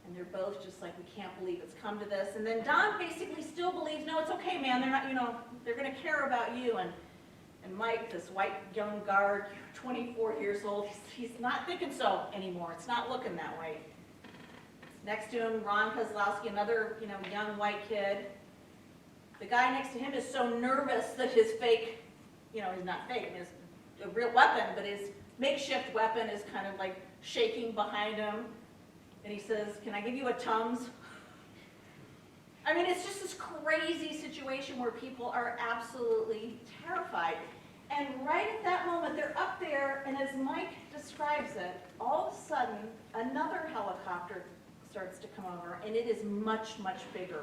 And they're both just like, we can't believe it's come to this. And then Don basically still believes, no, it's okay, man. They're not, they're going to care about you. And Mike, this white young guard, 24 years old, he's not thinking so anymore. It's not looking that way. Next to him, Ron Kozlowski, another, young white kid. The guy next to him is so nervous that his fake, he's not fake, his a real weapon, but his makeshift weapon is kind of like shaking behind him. And he says, can I give you a Tums? I mean, it's just this crazy situation where people are absolutely terrified. And right at that moment, they're up there, and as Mike describes it, all of a sudden, another helicopter starts to come over, and it is much, much bigger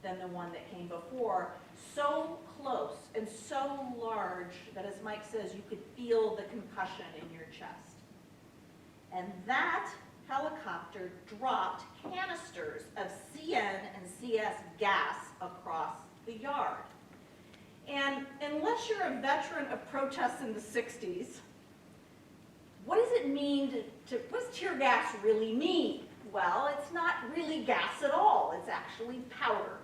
than the one that came before. So close and so large that, as Mike says, you could feel the concussion in your chest. And that helicopter dropped canisters of CN and CS gas across the yard. And unless you're a veteran of protests in the 60s, what does it mean what does tear gas really mean? Well, it's not really gas at all. It's actually powder.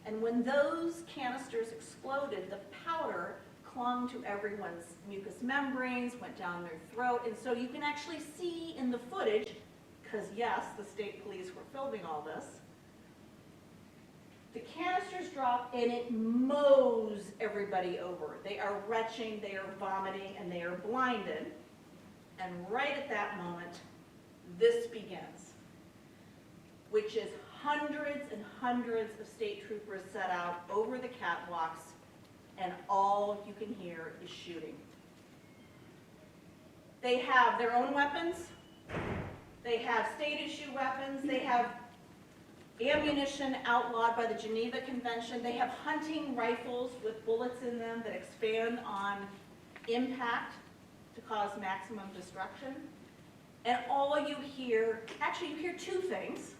And when those canisters exploded, the powder clung to everyone's mucous membranes, went down their throat, and so you can actually see in the footage, because yes, the state police were filming all this, the canisters drop and it mows everybody over. They are retching, they are vomiting, and they are blinded. And right at that moment, this begins, which is hundreds and hundreds of state troopers set out over the catwalks, and all you can hear is shooting. They have their own weapons. They have state-issue weapons. They have ammunition outlawed by the Geneva Convention. They have hunting rifles with bullets in them that expand on impact to cause maximum destruction. And all you hear, actually you hear two things.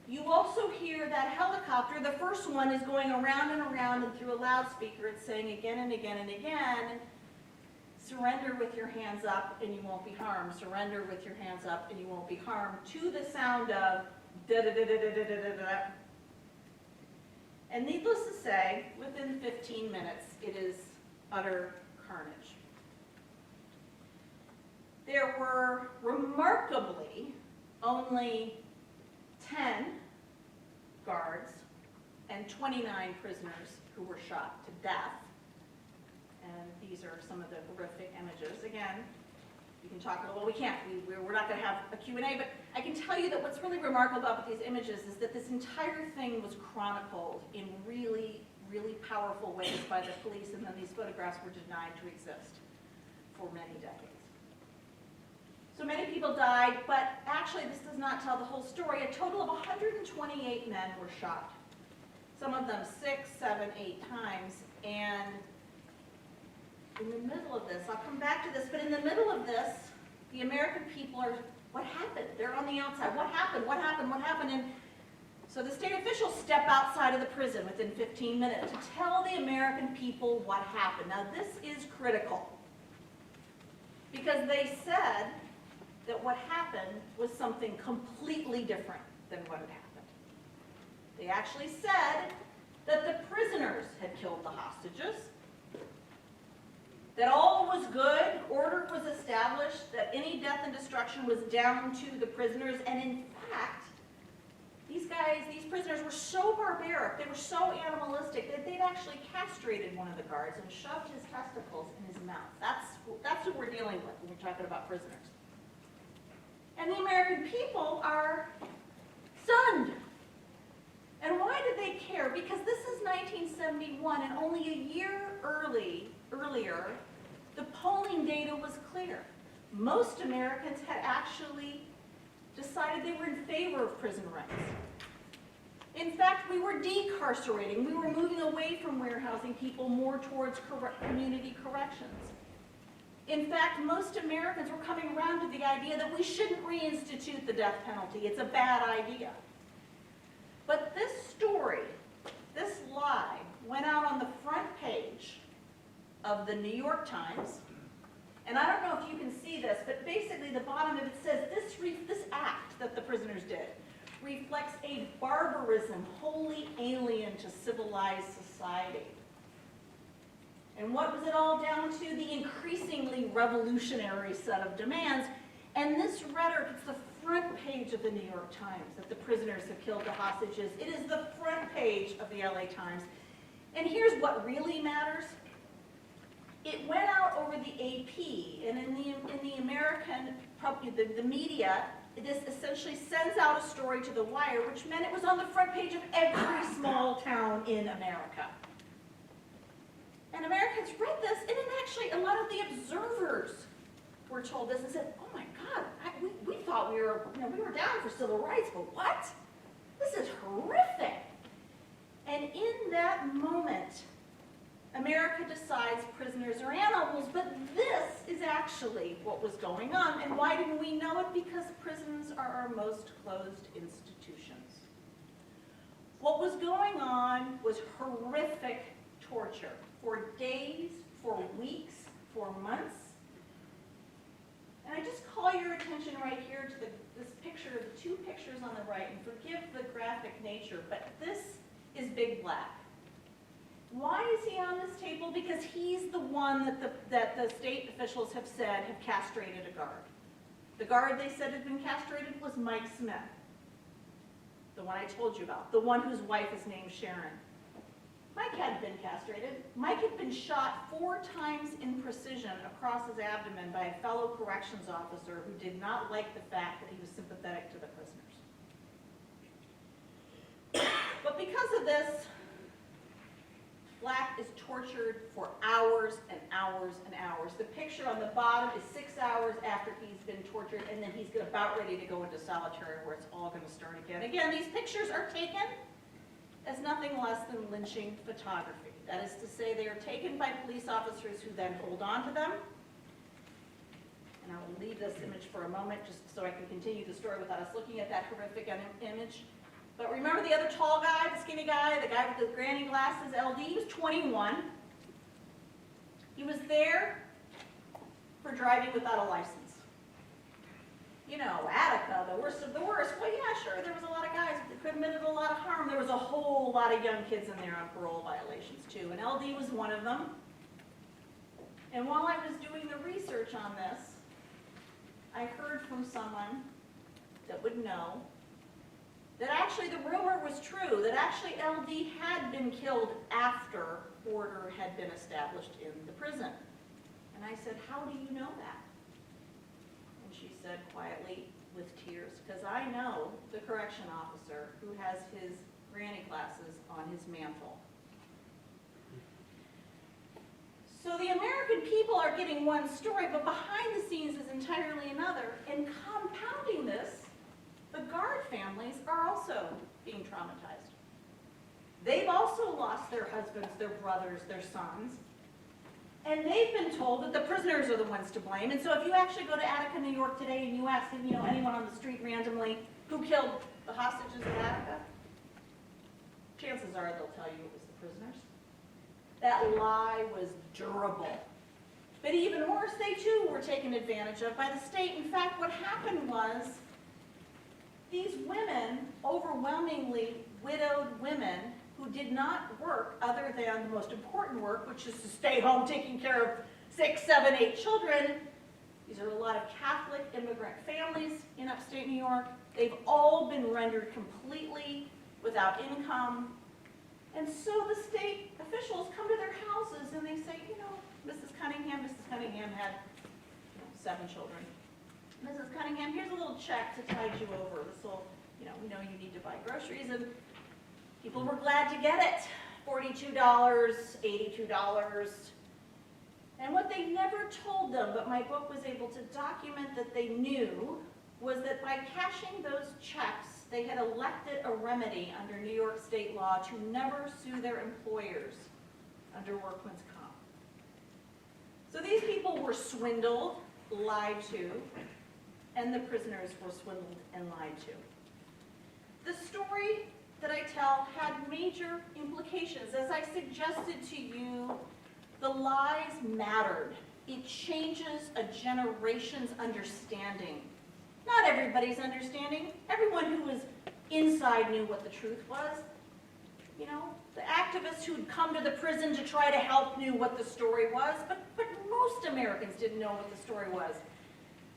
You also hear that helicopter, the first one is going around and around, and through a loudspeaker it's saying again and again and again, surrender with your hands up and you won't be harmed. Surrender with your hands up and you won't be harmed, to the sound of da-da-da-da-da-da-da-da. And needless to say, within 15 minutes, it is utter carnage. There were remarkably only 10 guards and 29 prisoners who were shot to death. And these are some of the horrific images. Again, you can talk about, well, we can't, we're not going to have a Q&A, but I can tell you that what's really remarkable about these images is that this entire thing was chronicled in really, really powerful ways by the police, and then these photographs were denied to exist for many decades. So many people died, but actually this does not tell the whole story. A total of 128 men were shot. Some of them 6, 7, 8 times, and in the middle of this, I'll come back to this, but in the middle of this, the American people are, what happened? They're on the outside. What happened? What happened? What happened? And so the state officials step outside of the prison within 15 minutes to tell the American people what happened. Now this is critical, because they said that what happened was something completely different than what had happened. They actually said that the prisoners had killed the hostages, that all was good, order was established, that any death and destruction was down to the prisoners, and in fact, these prisoners were so barbaric, they were so animalistic, that they'd actually castrated one of the guards and shoved his testicles in his mouth. That's who we're dealing with when we're talking about prisoners. And the American people are stunned. And why did they care? Because this is 1971, and only a year earlier, the polling data was clear. Most Americans had actually decided they were in favor of prison rights. In fact, we were decarcerating. We were moving away from warehousing people more towards community corrections. In fact, most Americans were coming around to the idea that we shouldn't reinstitute the death penalty. It's a bad idea. But this story, this lie, went out on the front page of the New York Times. And I don't know if you can see this, but basically the bottom of it says, this act that the prisoners did reflects a barbarism wholly alien to civilized society. And what was it all down to? The increasingly revolutionary set of demands. And this rhetoric, it's the front page of the New York Times, that the prisoners have killed the hostages. It is the front page of the LA Times. And here's what really matters. It went out over the AP, and in the American, the media, this essentially sends out a story to the wire, which meant it was on the front page of every small town in America. And Americans read this, and then actually a lot of the observers were told this and said, oh my God, we thought we were down for civil rights, but what? This is horrific. And in that moment, America decides prisoners are animals, but this is actually what was going on. And why didn't we know it? Because prisons are our most closed institutions. What was going on was horrific torture for days, for weeks, for months. And I just call your attention right here to this picture, the two pictures on the right, and forgive the graphic nature, but this is Big Black. Why is he on this table? Because he's the one that the state officials have said have castrated a guard. The guard they said had been castrated was Mike Smith, the one I told you about, the one whose wife is named Sharon. Mike hadn't been castrated. Mike had been shot 4 times in precision across his abdomen by a fellow corrections officer who did not like the fact that he was sympathetic to the prisoners. But because of this, Black is tortured for hours and hours and hours. The picture on the bottom is 6 hours after he's been tortured, and then he's about ready to go into solitary where it's all going to start again. Again, these pictures are taken as nothing less than lynching photography. That is to say, they are taken by police officers who then hold on to them. And I will leave this image for a moment just so I can continue the story without us looking at that horrific image. But remember the other tall guy, the skinny guy, the guy with the granny glasses, LD? He was 21. He was there for driving without a license. You know, Attica, the worst of the worst. Well, yeah, sure, there was a lot of guys that committed a lot of harm. There was a whole lot of young kids in there on parole violations, too, and LD was one of them. And while I was doing the research on this, I heard from someone that would know that actually the rumor was true, that actually LD had been killed after order had been established in the prison. And I said, how do you know that? And she said quietly, with tears, because I know the correction officer who has his granny glasses on his mantle. So the American people are getting one story, but behind the scenes is entirely another. And compounding this, the guard families are also being traumatized. They've also lost their husbands, their brothers, their sons. And they've been told that the prisoners are the ones to blame. And so if you actually go to Attica, New York today and you ask anyone on the street randomly who killed the hostages in Attica, chances are they'll tell you it was the prisoners. That lie was durable. But even worse, they too were taken advantage of by the state. In fact, what happened was these women, overwhelmingly widowed women, who did not work other than the most important work, which is to stay home taking care of 6, 7, 8 children. These are a lot of Catholic immigrant families in upstate New York. They've all been rendered completely without income. And so the state officials come to their houses and they say, Mrs. Cunningham had 7 children. Mrs. Cunningham, here's a little check to tide you over. This will, we know you need to buy groceries. And people were glad to get it. $42, $82. And what they never told them, but my book was able to document that they knew, was that by cashing those checks, they had elected a remedy under New York state law to never sue their employers under workman's comp. So these people were swindled, lied to, and the prisoners were swindled and lied to. The story that I tell had major implications. As I suggested to you, the lies mattered. It changes a generation's understanding. Not everybody's understanding. Everyone who was inside knew what the truth was. The activists who'd come to the prison to try to help knew what the story was, but most Americans didn't know what the story was.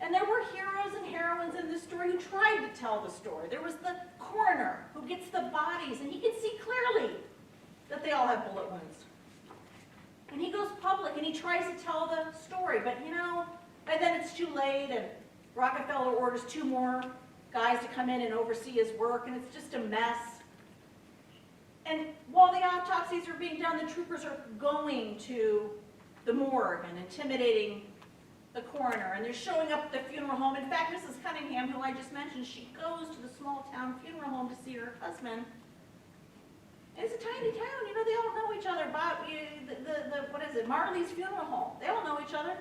And there were heroes and heroines in this story who tried to tell the story. There was the coroner who gets the bodies, and he can see clearly that they all have bullet wounds. And he goes public, and he tries to tell the story, but by then it's too late, and Rockefeller orders 2 more guys to come in and oversee his work, and it's just a mess. And while the autopsies are being done, the troopers are going to the morgue and intimidating the coroner, and they're showing up at the funeral home. In fact, Mrs. Cunningham, who I just mentioned, she goes to the small town funeral home to see her husband. And it's a tiny town, they all know each other. Marley's funeral home, they all know each other.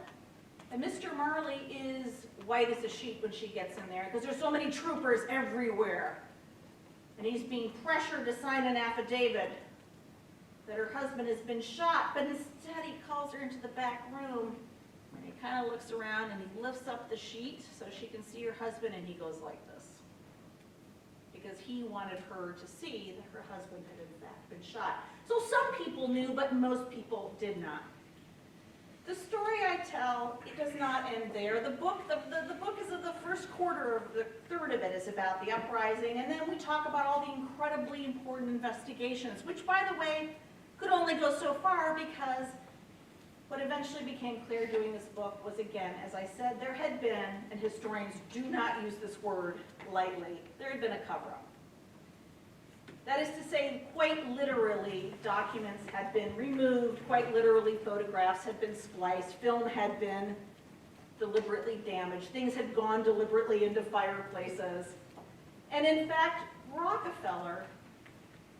And Mr. Marley is white as a sheet when she gets in there, because there's so many troopers everywhere. And he's being pressured to sign an affidavit that her husband has been shot, but instead he calls her into the back room, and he kind of looks around and he lifts up the sheet so she can see her husband, and he goes like this. Because he wanted her to see that her husband had in fact been shot. So some people knew, but most people did not. The story I tell, it does not end there. The book is of the first quarter, of the third of it is about the uprising, and then we talk about all the incredibly important investigations, which, by the way, could only go so far, because what eventually became clear doing this book was, again, as I said, there had been, and historians do not use this word lightly, there had been a cover-up. That is to say, quite literally, documents had been removed, quite literally, photographs had been spliced, film had been deliberately damaged, things had gone deliberately into fireplaces. And in fact, Rockefeller,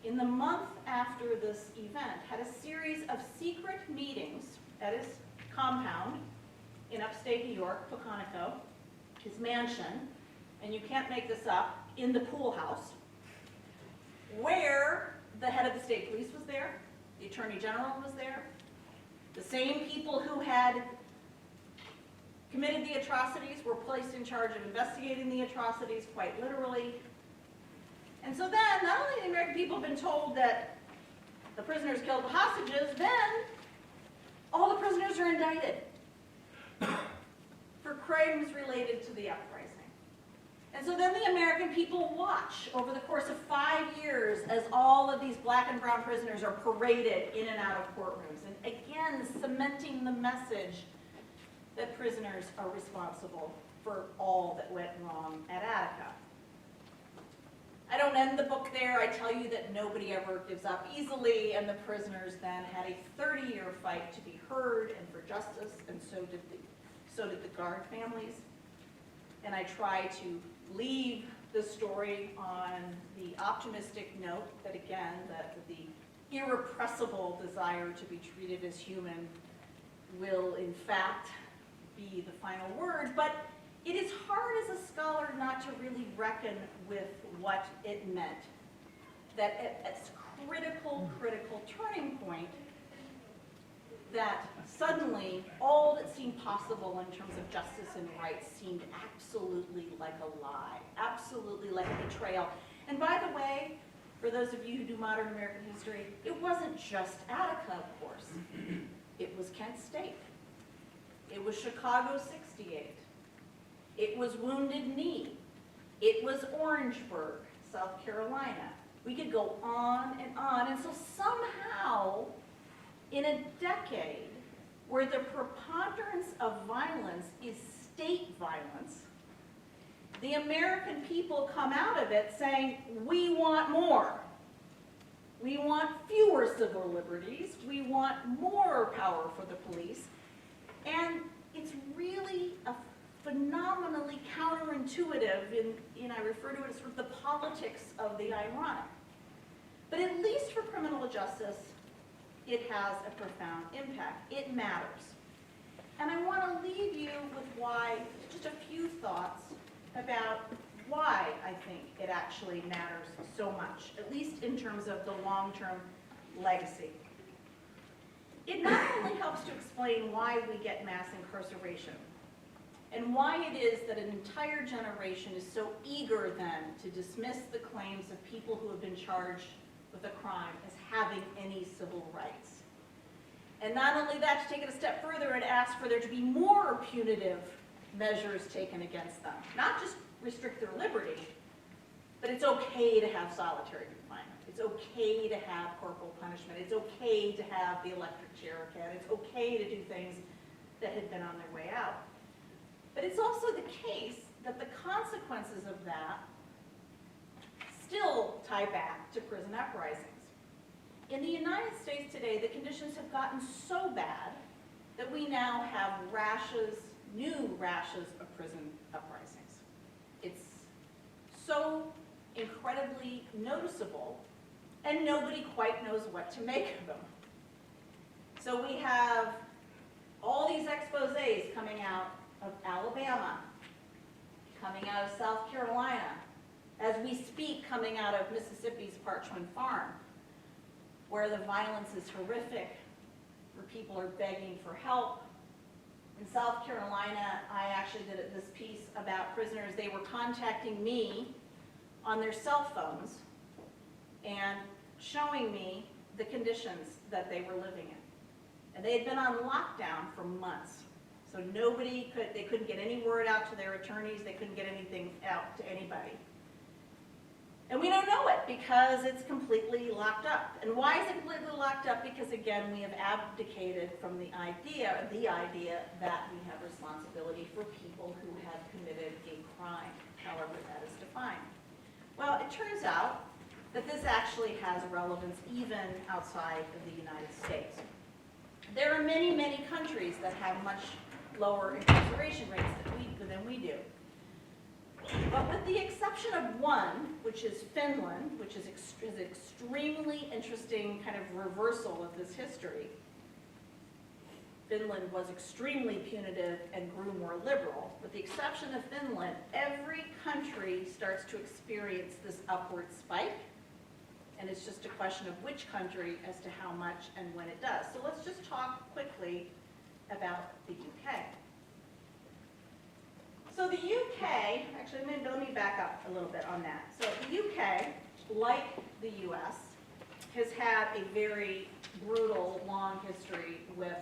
in the month after this event, had a series of secret meetings at his compound in upstate New York, Poconoco, his mansion, and you can't make this up, in the pool house, where the head of the state police was there, the attorney general was there, the same people who had committed the atrocities were placed in charge of investigating the atrocities, quite literally. And so then, not only the American people have been told that the prisoners killed the hostages, then all the prisoners are indicted for crimes related to the uprising. And so then the American people watch over the course of 5 years as all of these black and brown prisoners are paraded in and out of courtrooms. And again, cementing the message that prisoners are responsible for all that went wrong at Attica. I don't end the book there. I tell you that nobody ever gives up easily, and the prisoners then had a 30-year fight to be heard and for justice, and so did the guard families. And I try to leave the story on the optimistic note that, again, that the irrepressible desire to be treated as human will, in fact, be the final word. But it is hard as a scholar not to really reckon with what it meant. That at its critical turning point, that suddenly all that seemed possible in terms of justice and rights seemed absolutely like a lie, absolutely like a betrayal. And by the way, for those of you who do modern American history, it wasn't just Attica, of course. It was Kent State. It was Chicago 68. It was Wounded Knee. It was Orangeburg, South Carolina. We could go on. And so somehow, in a decade where the preponderance of violence is state violence, the American people come out of it saying, we want more. We want fewer civil liberties. We want more power for the police. And it's really a phenomenally counterintuitive in I refer to it as sort of the politics of the ironic. But at least for criminal justice, it has a profound impact. It matters. And I want to leave you with just a few thoughts about why I think it actually matters so much, at least in terms of the long-term legacy. It not only helps to explain why we get mass incarceration, and why it is that an entire generation is so eager then to dismiss the claims of people who have been charged with a crime as having any civil rights. And not only that, to take it a step further and ask for there to be more punitive measures taken against them. Not just restrict their liberty, but it's okay to have solitary confinement. It's okay to have corporal punishment. It's okay to have the electric chair again. It's okay to do things that had been on their way out. But it's also the case that the consequences of that still tie back to prison uprisings. In the United States today, the conditions have gotten so bad that we now have new rashes of prison uprisings. It's so incredibly noticeable, and nobody quite knows what to make of them. So we have all these exposés coming out of Alabama, coming out of South Carolina, as we speak, coming out of Mississippi's Parchman Farm, where the violence is horrific, where people are begging for help. In South Carolina, I actually did this piece about prisoners. They were contacting me on their cell phones and showing me the conditions that they were living in. And they had been on lockdown for months. So they couldn't get any word out to their attorneys, they couldn't get anything out to anybody. And we don't know it because it's completely locked up. And why is it completely locked up? Because again, we have abdicated from the idea that we have responsibility for people who have committed a crime, however that is defined. Well, it turns out that this actually has relevance even outside of the United States. There are many, many countries that have much lower incarceration rates than we do. But with the exception of one, which is Finland, which is an extremely interesting kind of reversal of this history. Finland was extremely punitive and grew more liberal. With the exception of Finland, every country starts to experience this upward spike. and it's just a question of which country as to how much and when it does. So let's just talk quickly about the UK. So the UK, actually let me back up a little bit on that. So the UK, like the US, has had a very brutal, long history with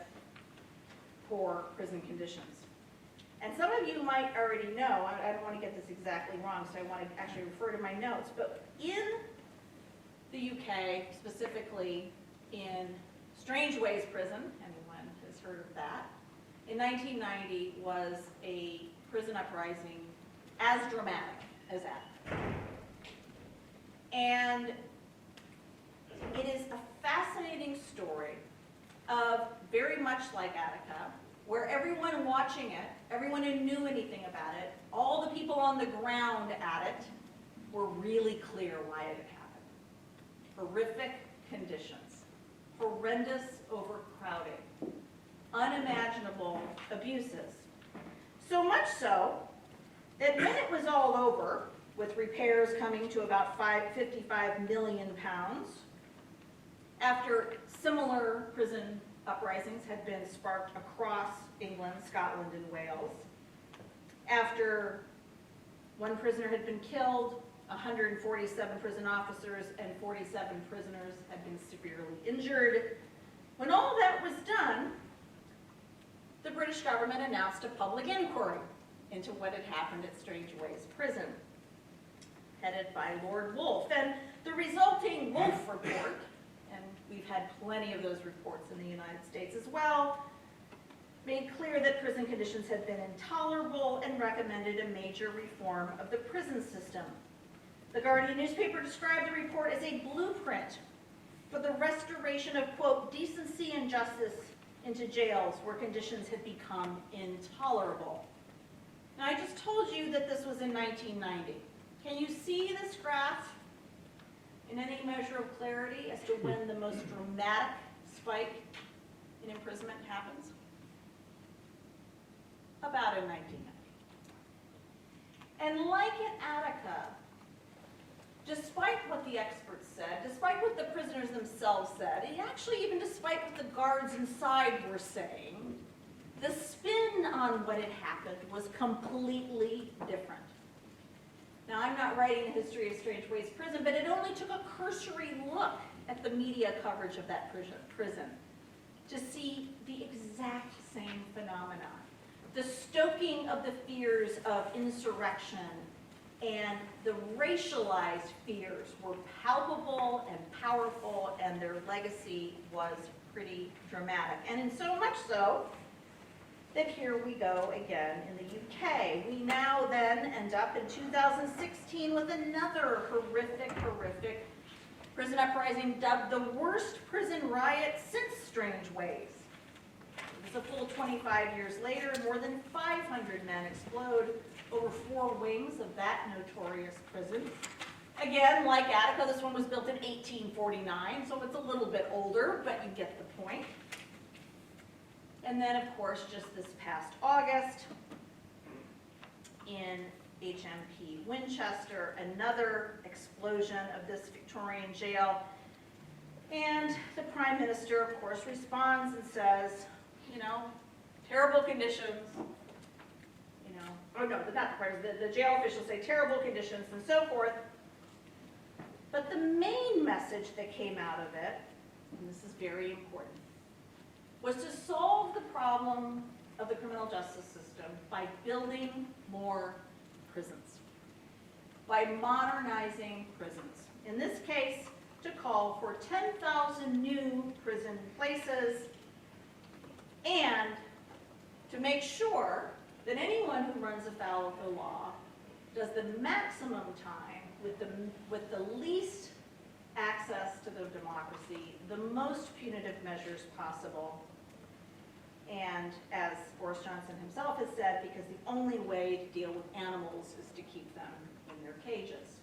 poor prison conditions. And some of you might already know, I don't want to get this exactly wrong, so I want to actually refer to my notes, but in the UK, specifically in Strangeways Prison, anyone has heard of that, in 1990 was a prison uprising as dramatic as that. And it is a fascinating story of, very much like Attica, where everyone watching it, everyone who knew anything about it, all the people on the ground at it, were really clear why it had happened. Horrific conditions, horrendous overcrowding, unimaginable abuses. So much so that when it was all over, with repairs coming to about 55 million pounds, after similar prison uprisings had been sparked across England, Scotland, and Wales, after one prisoner had been killed, 147 prison officers and 47 prisoners had been severely injured. When all that was done, the British government announced a public inquiry into what had happened at Strangeways Prison, headed by Lord Wolfe. And the resulting Wolfe report, and we've had plenty of those reports in the United States as well, made clear that prison conditions had been intolerable and recommended a major reform of the prison system. The Guardian newspaper described the report as a blueprint for the restoration of, quote, decency and justice into jails where conditions had become intolerable. Now, I just told you that this was in 1990. Can you see this graph in any measure of clarity as to when the most dramatic spike in imprisonment happens? About in 1990. And like at Attica, despite what the experts said, despite what the prisoners themselves said, and actually even despite what the guards inside were saying, the spin on what had happened was completely different. Now, I'm not writing a history of Strangeways Prison, but it only took a cursory look at the media coverage of that prison to see the exact same phenomenon. The stoking of the fears of insurrection and the racialized fears were palpable and powerful, and their legacy was pretty dramatic. And in so much so that here we go again in the UK. We now then end up in 2016 with another horrific prison uprising dubbed the worst prison riot since Strangeways. It's a full 25 years later, more than 500 men explode over 4 wings of that notorious prison. Again, like Attica, this one was built in 1849, so it's a little bit older, but you get the point. And then, of course, just this past August, in HMP Winchester, another explosion of this Victorian jail. And the Prime Minister, of course, responds and says, you know, terrible conditions, you know, oh no, not the Prime Minister, the jail officials say terrible conditions and so forth. But the main message that came out of it, and this is very important, was to solve the problem of the criminal justice system by building more prisons, by modernizing prisons. In this case, to call for 10,000 new prison places and to make sure that anyone who runs afoul of the law does the maximum time with the least access to the democracy, the most punitive measures possible, and as Boris Johnson himself has said, because the only way to deal with animals is to keep them in their cages.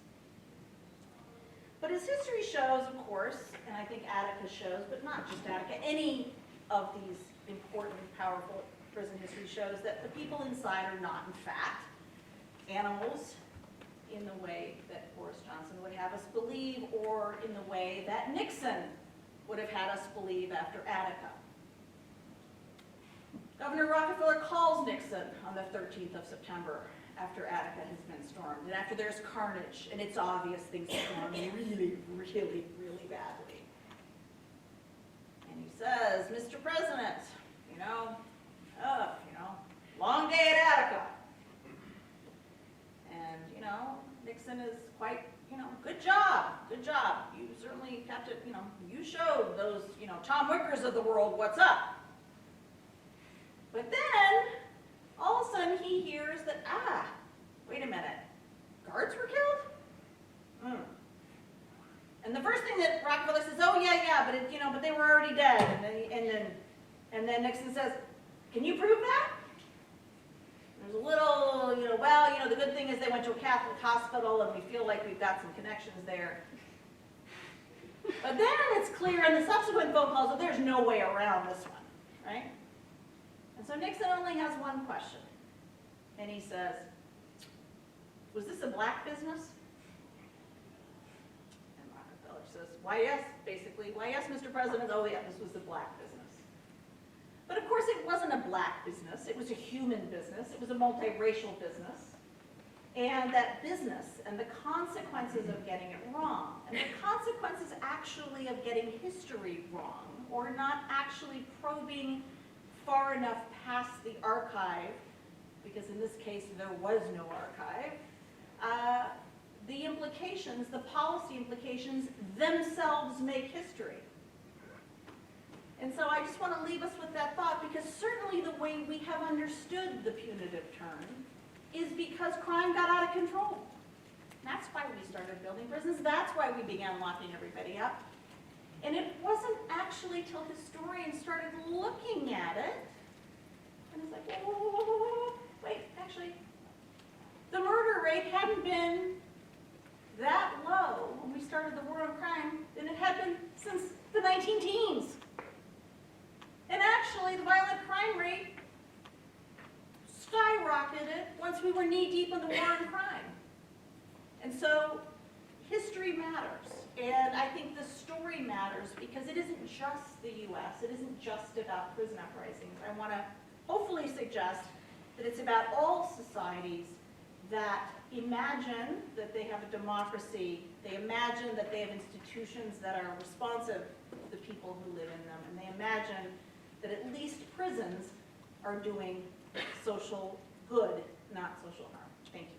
But as history shows, of course, and I think Attica shows, but not just Attica, any of these important, powerful prison history shows that the people inside are not, in fact, animals in the way that Boris Johnson would have us believe, or in the way that Nixon would have had us believe after Attica. Governor Rockefeller calls Nixon on the 13th of September after Attica has been stormed, and after there's carnage, and it's obvious things are going really, really, really badly. And he says, Mr. President, long day at Attica. And, Nixon is quite, good job. You certainly kept it, you showed those, Tom Wickers of the world what's up. But then, all of a sudden, he hears that, wait a minute, guards were killed? And the first thing that Rockefeller says, oh yeah, but they were already dead. And then Nixon says, can you prove that? There's a little, the good thing is they went to a Catholic hospital and we feel like we've got some connections there. But then it's clear in the subsequent phone calls that there's no way around this one, right? And so Nixon only has one question. And he says, was this a black business? And Rockefeller says, why yes, basically. Why yes, Mr. President? Oh yeah, this was a black business. But of course it wasn't a black business. It was a human business. It was a multiracial business. And that business and the consequences of getting it wrong, and the consequences actually of getting history wrong, or not actually probing far enough past the archive, because in this case there was no archive, the implications, the policy implications themselves make history. And so I just want to leave us with that thought, because certainly the way we have understood the punitive term is because crime got out of control. That's why we started building prisons. That's why we began locking everybody up. And it wasn't actually till historians started looking at it, and it's like, whoa, wait, actually, the murder rate hadn't been that low when we started the war on crime than it had been since the 19-teens. And actually, the violent crime rate skyrocketed once we were knee-deep in the war on crime. And so, history matters. And I think the story matters because it isn't just the U.S. It isn't just about prison uprisings. I want to hopefully suggest that it's about all societies that imagine that they have a democracy, they imagine that they have institutions that are responsive to the people who live in them, and they imagine that at least prisons are doing social good, not social harm. Thank you.